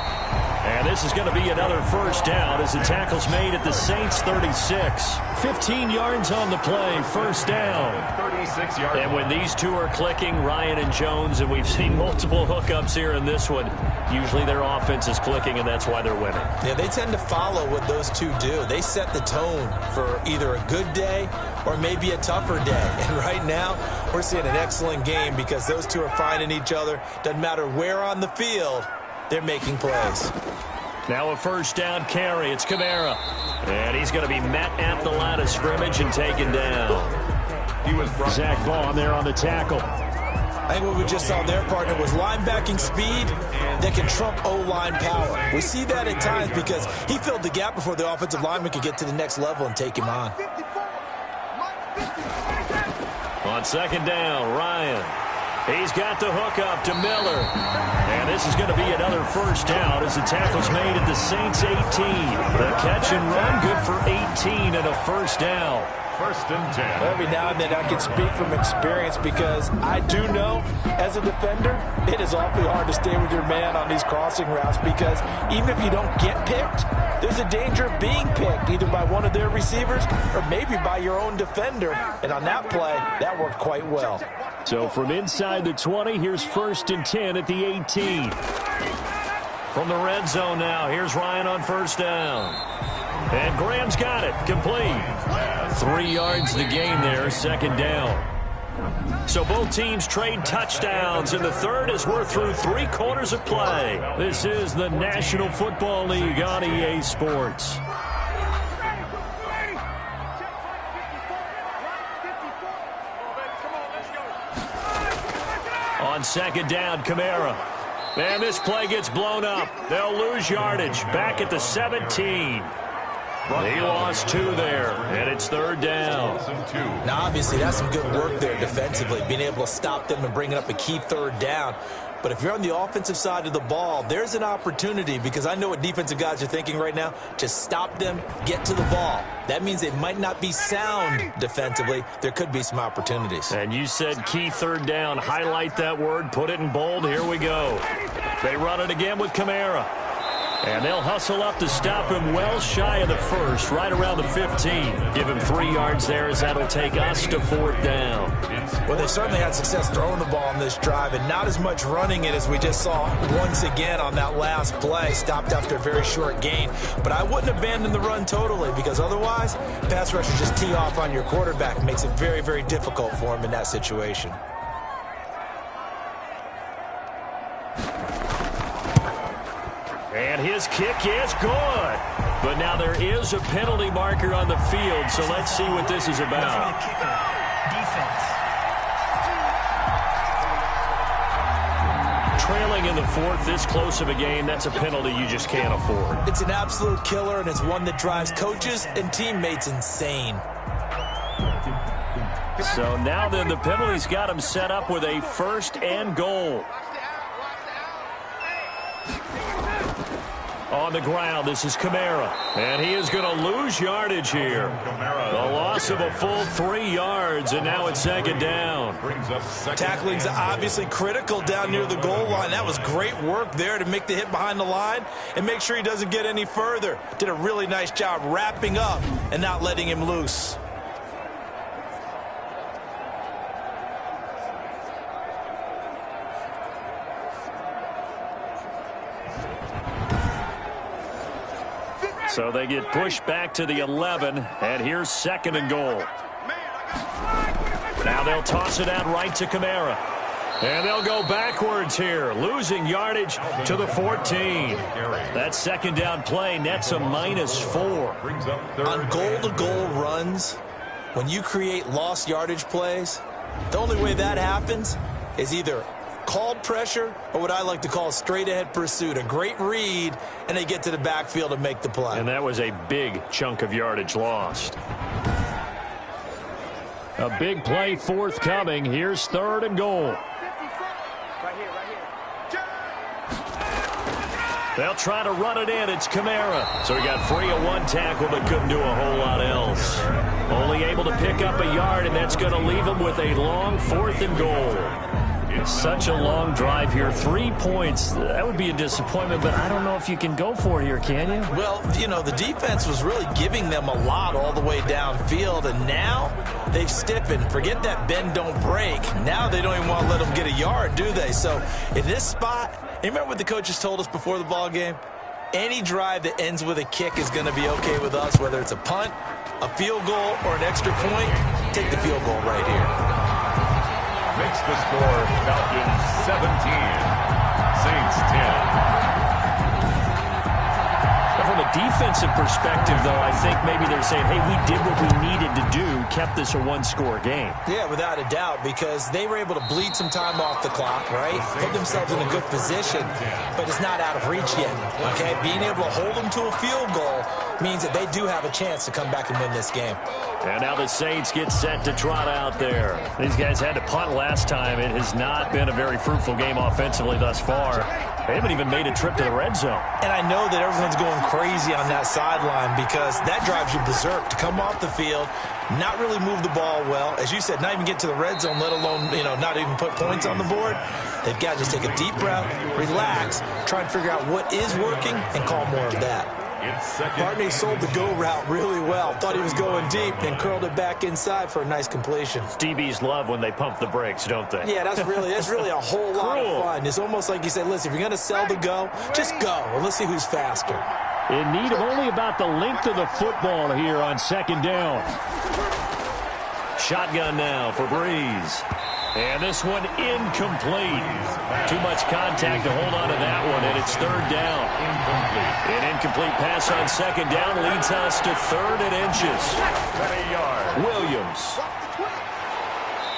And this is going to be another first down as the tackle's made at the Saints' 36. 15 yards on the play, first down. 36 yards. And when these two are clicking, Ryan and Jones, and we've seen multiple hookups here in this one, usually their offense is clicking, and that's why they're winning. Yeah, they tend to follow what those two do. They set the tone for either a good day or maybe a tougher day. And right now, we're seeing an excellent game because those two are finding each other. Doesn't matter where on the field, they're making plays. Now a first down carry. It's Kamara. And he's going to be met at the line of scrimmage and taken down. Zach Baum there on the tackle. I think what we just saw their partner was linebacking speed that can trump O-line power. We see that at times because he filled the gap before the offensive lineman could get to the next level and take him on. On second down, Ryan. He's got the hook up to Miller. And this is going to be another first down as the tackle's made at the Saints' 18. The catch and run good for 18 and a first down. First and 10. Every now and then I can speak from experience because I do know as a defender it is awfully hard to stay with your man on these crossing routes because even if you don't get picked, there's a danger of being picked either by one of their receivers or maybe by your own defender. And on that play, that worked quite well. So from inside the 20, here's first and 10 at the 18. From the red zone now, here's Ryan on first down. And Graham's got it, complete. 3 yards the gain there, second down. So both teams trade touchdowns, and the third as we're through 3 quarters of play. This is the National Football League on EA Sports. On second down, Kamara. And this play gets blown up. They'll lose yardage back at the 17. He lost 2 there, and it's third down. Now, obviously, that's some good work there defensively, being able to stop them and bringing up a key third down. But if you're on the offensive side of the ball, there's an opportunity because I know what defensive guys are thinking right now. Just stop them, get to the ball. That means they might not be sound defensively. There could be some opportunities. And you said key third down. Highlight that word, put it in bold. Here we go. They run it again with Kamara. And they'll hustle up to stop him well shy of the first, right around the 15. Give him 3 yards there as that'll take us to fourth down. Well, they certainly had success throwing the ball on this drive and not as much running it as we just saw once again on that last play. Stopped after a very short gain. But I wouldn't abandon the run totally because otherwise, pass rushers just tee off on your quarterback. Makes it very, very difficult for him in that situation. And his kick is good. But now there is a penalty marker on the field, so let's see what this is about. Trailing in the fourth, this close of a game, that's a penalty you just can't afford. It's an absolute killer, and it's one that drives coaches and teammates insane. So now then, the penalty's got him set up with a first and goal. On the ground, this is Kamara. And he is going to lose yardage here. A loss of a full 3 yards, and now it's second down. Tackling's obviously critical down near the goal line. That was great work there to make the hit behind the line and make sure he doesn't get any further. Did a really nice job wrapping up and not letting him loose. So they get pushed back to the 11, and here's second and goal. Now they'll toss it out right to Kamara. And they'll go backwards here, losing yardage to the 14. That second down play nets a -4. On goal-to-goal runs, when you create lost yardage plays, the only way that happens is either called pressure or what I like to call straight-ahead pursuit. A great read, and they get to the backfield and make the play. And that was a big chunk of yardage lost. A big play forthcoming. Here's third and goal. They'll try to run it in. It's Kamara. So he got free of one tackle but couldn't do a whole lot else. Only able to pick up a yard, and that's going to leave him with a long 4th and goal. Such a long drive here. 3 points. That would be a disappointment, but I don't know if you can go for it here, can you? Well, you know, the defense was really giving them a lot all the way downfield, and now they've stiffened. Forget that bend, don't break. Now they don't even want to let them get a yard, do they? So in this spot, you remember what the coaches told us before the ball game? Any drive that ends with a kick is going to be okay with us, whether it's a punt, a field goal, or an extra point. Take the field goal right here. Makes the score Falcons 17, Saints 10. From a defensive perspective, though, I think maybe they're saying, hey, we did what we needed to do, kept this a one-score game. Yeah, without a doubt, because they were able to bleed some time off the clock, right? Put themselves in a good position, but it's not out of reach yet, okay? Being able to hold them to a field goal means that they do have a chance to come back and win this game. And now the Saints get set to trot out there. These guys had to punt last time. It has not been a very fruitful game offensively thus far. They haven't even made a trip to the red zone. And I know that everyone's going crazy on that sideline because that drives you berserk to come off the field, not really move the ball well. As you said, not even get to the red zone, let alone, not even put points on the board. They've got to just take a deep breath, relax, try and figure out what is working, and call more of that. Barney sold the go route really well. Thought he was going deep, then curled it back inside for a nice completion. DBs love when they pump the brakes, don't they? Yeah, that's really a whole lot of fun. It's almost like you say, listen, if you're going to sell the go, just go, and let's see who's faster. In need of only about the length of the football here on 2nd down. Shotgun now for Breeze. And this one incomplete. Too much contact to hold on to that one, and it's 3rd down. An incomplete pass on 2nd down leads us to 3rd and inches. Williams.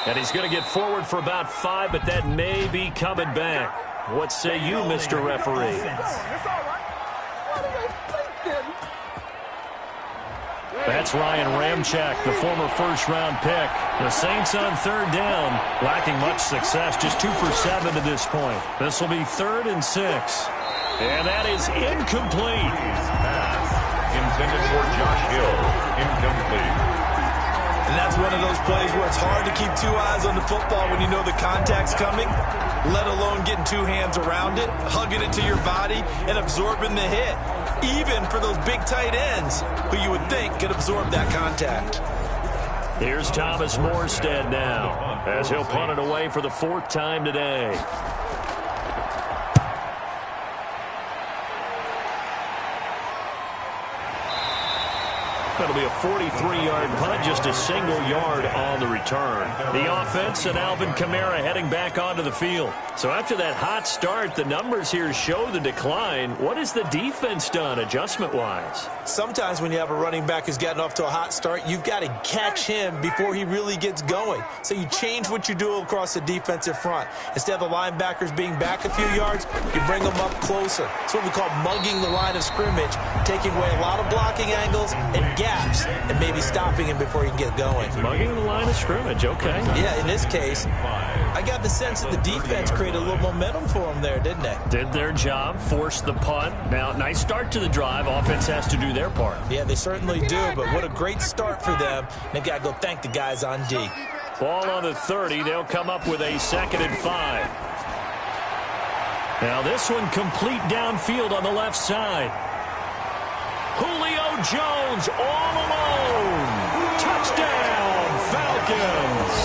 And he's going to get forward for about 5, but that may be coming back. What say you, Mr. Referee? That's Ryan Ramczyk, the former first-round pick. The Saints on 3rd down, lacking much success, just 2 for 7 to this point. This will be 3rd and 6. And that is incomplete. Intended for Josh Hill, incomplete. And that's one of those plays where it's hard to keep 2 eyes on the football when you know the contact's coming, let alone getting 2 hands around it, hugging it to your body, and absorbing the hit. Even for those big tight ends who you would think could absorb that contact. Here's Thomas Morstead now as he'll punt it away for the 4th time today. That'll be a 43-yard punt, just a single yard on the return. The offense and Alvin Kamara heading back onto the field. So after that hot start, the numbers here show the decline. What has the defense done adjustment-wise? Sometimes when you have a running back who's gotten off to a hot start, you've got to catch him before he really gets going. So you change what you do across the defensive front. Instead of the linebackers being back a few yards, you bring them up closer. It's what we call mugging the line of scrimmage, taking away a lot of blocking angles and gaps, and maybe stopping him before he can get going. Mugging the line of scrimmage, okay. Yeah, in this case, I got the sense that the defense created a little momentum for him there, didn't they? Did their job, forced the punt. Now, nice start to the drive. Offense has to do their part. Yeah, they certainly do, but what a great start for them. They've got to go thank the guys on D. Ball on the 30. They'll come up with a 2nd and 5. Now, this one complete downfield on the left side. Julio Jones all alone. Touchdown, Falcons.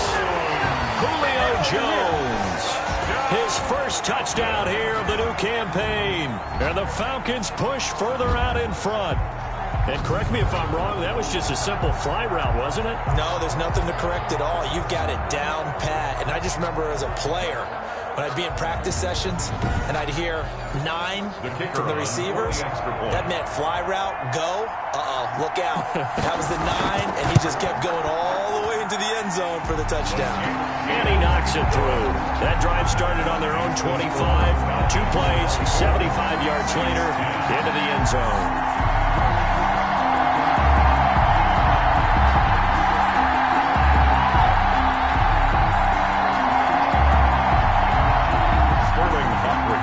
Julio Jones. His first touchdown here of the new campaign. And the Falcons push further out in front. And correct me if I'm wrong, that was just a simple fly route, wasn't it? No, there's nothing to correct at all. You've got it down pat. And I just remember as a player, when I'd be in practice sessions and I'd hear 9 from the receivers, that meant fly route, go, look out. That was the 9, and he just kept going all the way into the end zone for the touchdown. And he knocks it through. That drive started on their own 25. 2 plays, 75 yards later, into the end zone.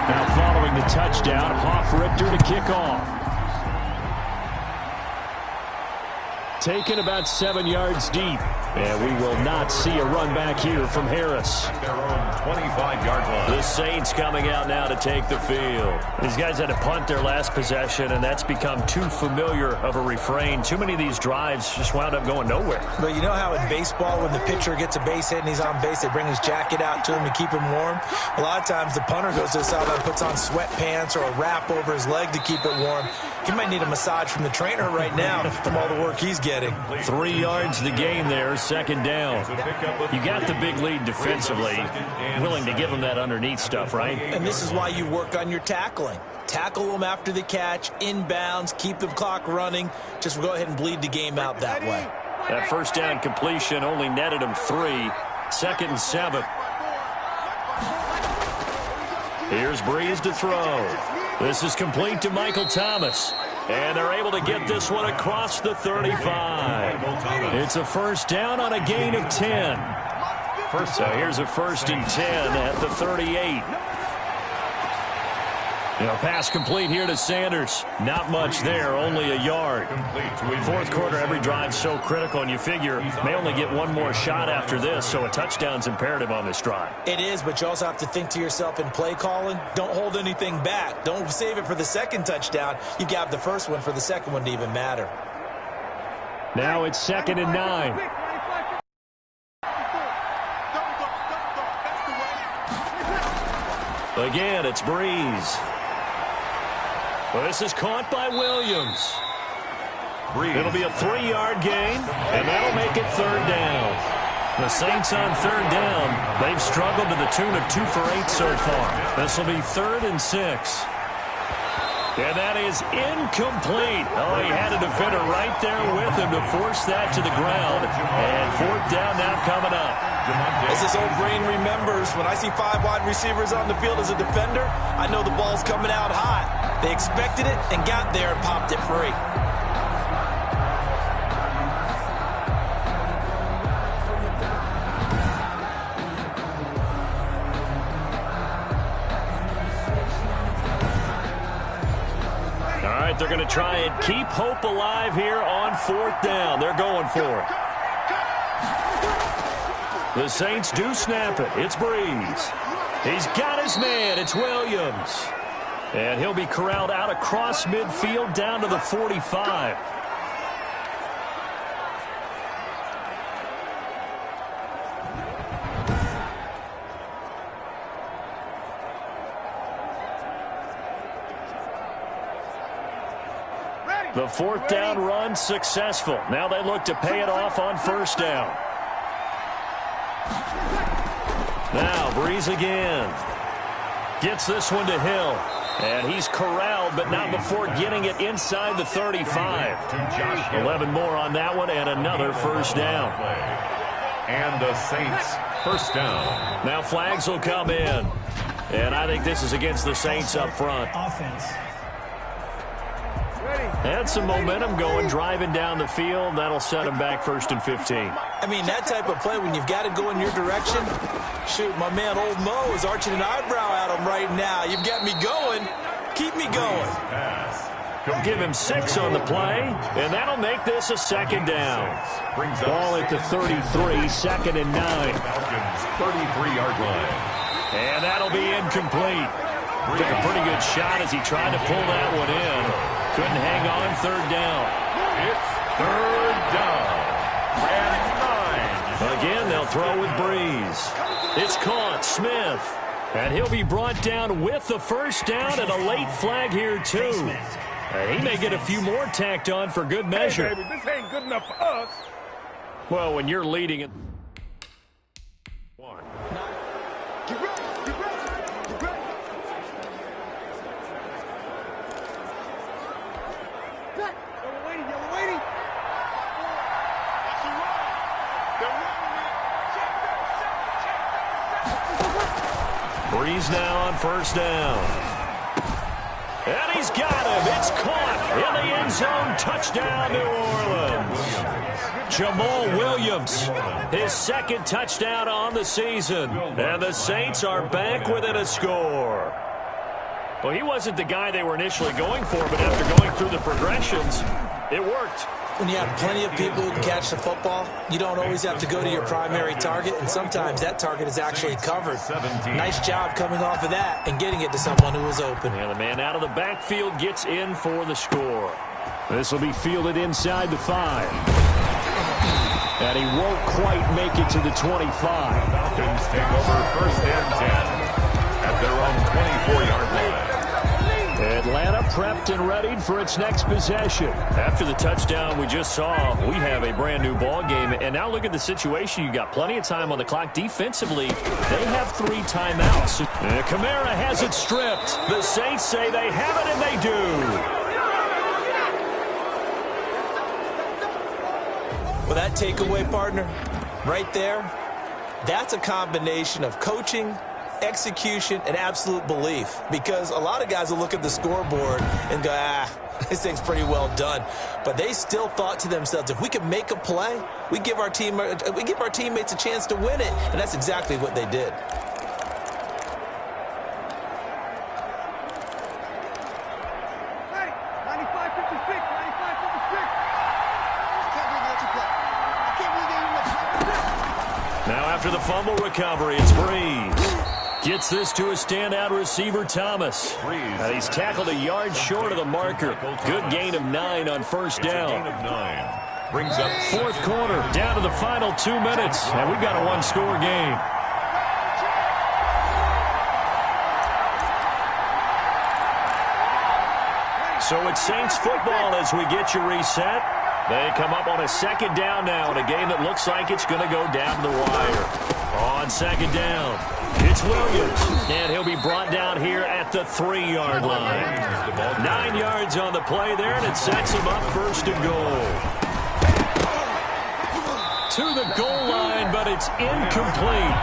Now following the touchdown, Hofrichter kickoff. Taken about 7 yards deep. And we will not see a run back here from Harris. Their own 25-yard line. The Saints coming out now to take the field. These guys had to punt their last possession, and that's become too familiar of a refrain. Too many of these drives just wound up going nowhere. But you know how in baseball, when the pitcher gets a base hit and he's on base, they bring his jacket out to him to keep him warm? A lot of times the punter goes to the sideline, puts on sweatpants or a wrap over his leg to keep it warm. He might need a massage from the trainer right now from all the work he's getting. 3 yards the gain there, second down. You got the big lead defensively. Willing to give them that underneath stuff, right? And this is why you work on your tackling. Tackle them after the catch, inbounds, keep the clock running. Just go ahead and bleed the game out that way. That first down completion only netted him 3. 2nd and 7. Here's Breeze to throw. This is complete to Michael Thomas. And they're able to get this one across the 35. It's a first down on a gain of 10. So here's a 1st and 10 at the 38. Pass complete here to Sanders. Not much there, only a yard. 4th quarter, every drive so critical, and you figure may only get one more shot after this, so a touchdown's imperative on this drive. It is, but you also have to think to yourself in play calling, don't hold anything back. Don't save it for the second touchdown. You got the first one for the second one to even matter. Now it's 2nd and 9. Again, it's Breeze. Well, this is caught by Williams. It'll be a 3-yard gain, and that'll make it 3rd down. The Saints on 3rd down. They've struggled to the tune of 2 for 8 so far. This will be 3rd and 6. And that is incomplete. Oh, he had a defender right there with him to force that to the ground. And 4th down now coming up. As his old brain remembers, when I see 5 wide receivers on the field as a defender, I know the ball's coming out hot. They expected it and got there and popped it free. All right, they're going to try and keep hope alive here on 4th down. They're going for it. The Saints do snap it. It's Breeze. He's got his man. It's Williams. And he'll be corralled out across midfield down to the 45. The 4th down run successful. Now they look to pay it off on 1st down. Now Breeze again. Gets this one to Hill. And he's corralled, but not before getting it inside the 35. 11 more on that one, and another 1st down. And the Saints, 1st down. Now flags will come in. And I think this is against the Saints up front. Offense. Had some momentum going, driving down the field. That'll set him back 1st and 15. I mean, that type of play, when you've got to go in your direction, shoot, my man Old Mo is arching an eyebrow at him right now. You've got me going. Keep me going. Give him 6 on the play, and that'll make this a 2nd down. Ball at the 33, 2nd and 9. Falcons, 33-yard line. And that'll be incomplete. Took a pretty good shot as he tried to pull that one in. Couldn't hang on. 3rd down. It's 3rd down. And 9. Again, they'll throw with Breeze. It's caught. Smith. And he'll be brought down with the 1st down and a late flag here, too. He may get a few more tacked on for good measure. Hey, baby, this ain't good enough for us. Well, when you're leading it. Breeze now on 1st down. And he's got him. It's caught in the end zone. Touchdown, New Orleans. Jamal Williams, his 2nd touchdown on the season. And the Saints are back within a score. Well, he wasn't the guy they were initially going for, but after going through the progressions, it worked. When you have plenty of people who can catch the football, you don't always have to go to your primary target, and sometimes that target is actually covered. Nice job coming off of that and getting it to someone who was open. And the man out of the backfield gets in for the score. This will be fielded inside the 5. And he won't quite make it to the 25. Falcons take over 1st and 10 at their own 24-yard line. Atlanta prepped and readied for its next possession. After the touchdown we just saw, we have a brand new ball game. And now look at the situation. You got plenty of time on the clock. Defensively, they have 3 timeouts. And Kamara has it stripped. The Saints say they have it, and they do. Well, that takeaway, partner, right there, that's a combination of coaching, execution, and absolute belief. Because a lot of guys will look at the scoreboard and go, this thing's pretty well done. But they still thought to themselves, if we can make a play, we give our teammates a chance to win it. And that's exactly what they did. Now after the fumble recovery, it's Breeze. Gets this to a standout receiver, Thomas. And he's tackled a yard short of the marker. Good gain of 9 on 1st down. Brings up 4th quarter, down to the final 2 minutes. And we've got a 1-score game. So it's Saints football as we get you reset. They come up on a 2nd down now in a game that looks like it's going to go down the wire. On 2nd down, it's Williams, and he'll be brought down here at the 3-yard line. 9 yards on the play there, and it sets him up 1st and goal. To the goal line, but it's incomplete.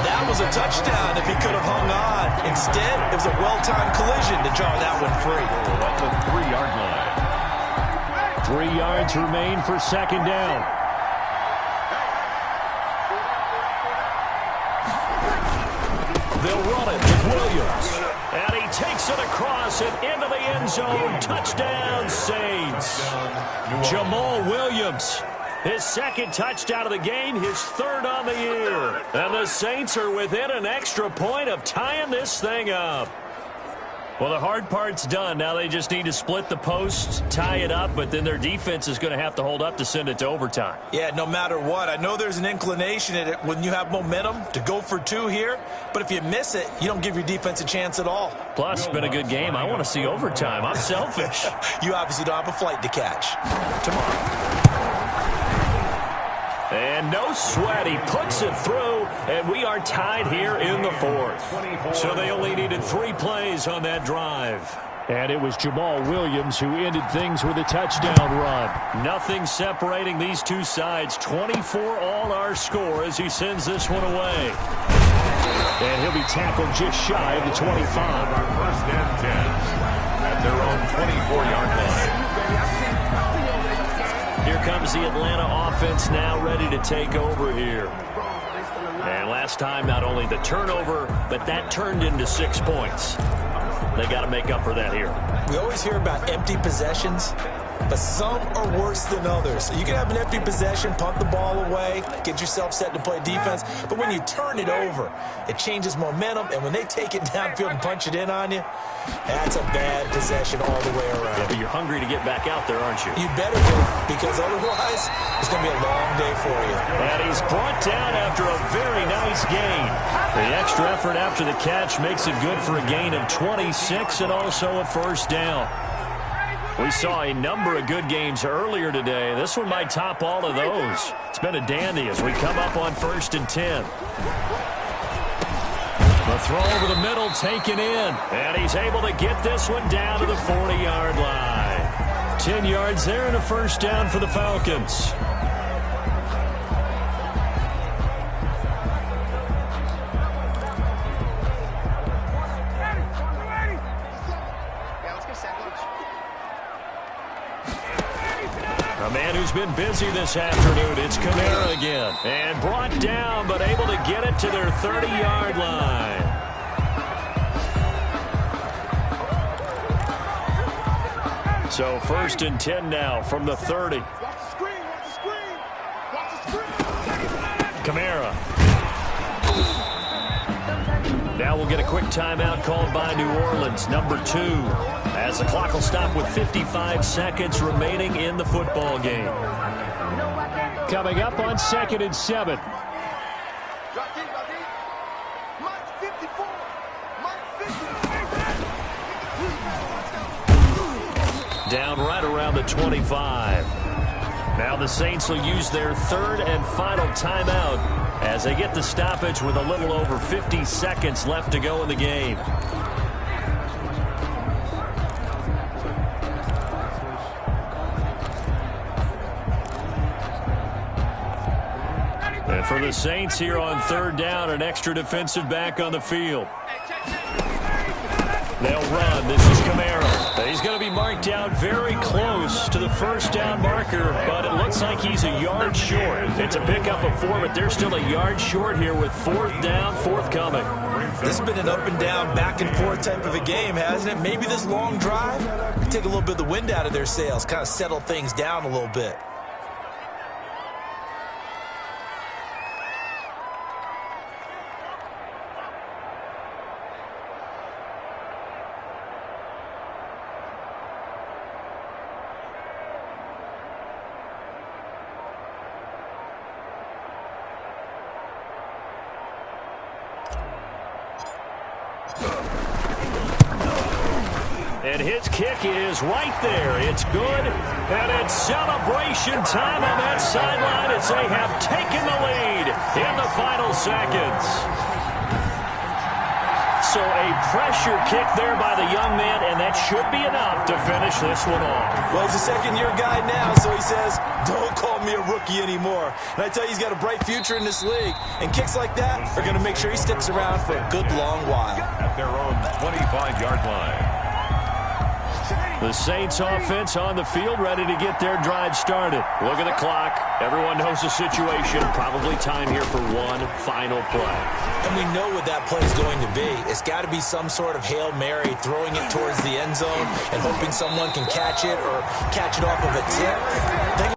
That was a touchdown if he could have hung on. Instead, it was a well-timed collision to draw that one free. at the 3-yard line. 3 yards remain for 2nd down. They'll run it with Williams. And he takes it across and into the end zone. Touchdown, Saints. Jamal Williams. His 2nd touchdown of the game, his 3rd on the year. And the Saints are within an extra point of tying this thing up. Well, the hard part's done. Now they just need to split the posts, tie it up, but then their defense is going to have to hold up to send it to overtime. Yeah, no matter what. I know there's an inclination in it when you have momentum to go for 2 here, but if you miss it, you don't give your defense a chance at all. Plus, it's been a good game. I want to see overtime. I'm selfish. You obviously don't have a flight to catch. Tomorrow. And no sweat. He puts it through, and we are tied here in the 4th. So they only needed 3 plays on that drive. And it was Jamal Williams who ended things with a touchdown run. Nothing separating these two sides. 24 all our score as he sends this one away. And he'll be tackled just shy of the 25. 1st and 10 at their own 24-yard line. Here comes the Atlanta offense now ready to take over here. And last time, not only the turnover, but that turned into 6 points. They got to make up for that here. We always hear about empty possessions, but some are worse than others. You can have an empty possession, punt the ball away, get yourself set to play defense, but when you turn it over, it changes momentum, and when they take it downfield and punch it in on you, that's a bad possession all the way around. Yeah, but you're hungry to get back out there, aren't you? You better be, because otherwise, it's going to be a long day for you. And he's brought down after a very nice gain. The extra effort after the catch makes it good for a gain of 26 and also a 1st down. We saw a number of good games earlier today. This one might top all of those. It's been a dandy as we come up on 1st and 10. The throw over the middle taken in. And he's able to get this one down to the 40-yard line. 10 yards there and a 1st down for the Falcons. A man who's been busy this afternoon, it's Kamara again. And brought down, but able to get it to their 30-yard line. So 1st and 10 now from the 30. Kamara. Now we'll get a quick timeout called by New Orleans, number 2, as the clock will stop with 55 seconds remaining in the football game. Coming up on 2nd and 7. Down right around the 25. Now the Saints will use their 3rd and final timeout as they get the stoppage with a little over 50 seconds left to go in the game. And for the Saints here on 3rd down, an extra defensive back on the field. They'll run. This is Kamara. He's going to be marked down very close to the 1st down marker, but it looks like he's a yard short. It's a pickup of 4, but they're still a yard short here with 4th down, forthcoming. This has been an up and down, back and forth type of a game, hasn't it? Maybe this long drive take a little bit of the wind out of their sails, kind of settle things down a little bit. And his kick is right there. It's good. And it's celebration time on that sideline as they have taken the lead in the final seconds. So a pressure kick there by the young man, and that should be enough to finish this one off. Well, he's a second-year guy now, so he says, don't call me a rookie anymore. And I tell you, he's got a bright future in this league. And kicks like that are going to make sure he sticks around for a good long while. At their own 25-yard line. The Saints offense on the field, ready to get their drive started. Look at the clock. Everyone knows the situation. Probably time here for one final play. And we know what that play is going to be. It's got to be some sort of Hail Mary, throwing it towards the end zone and hoping someone can catch it or catch it off of a tip.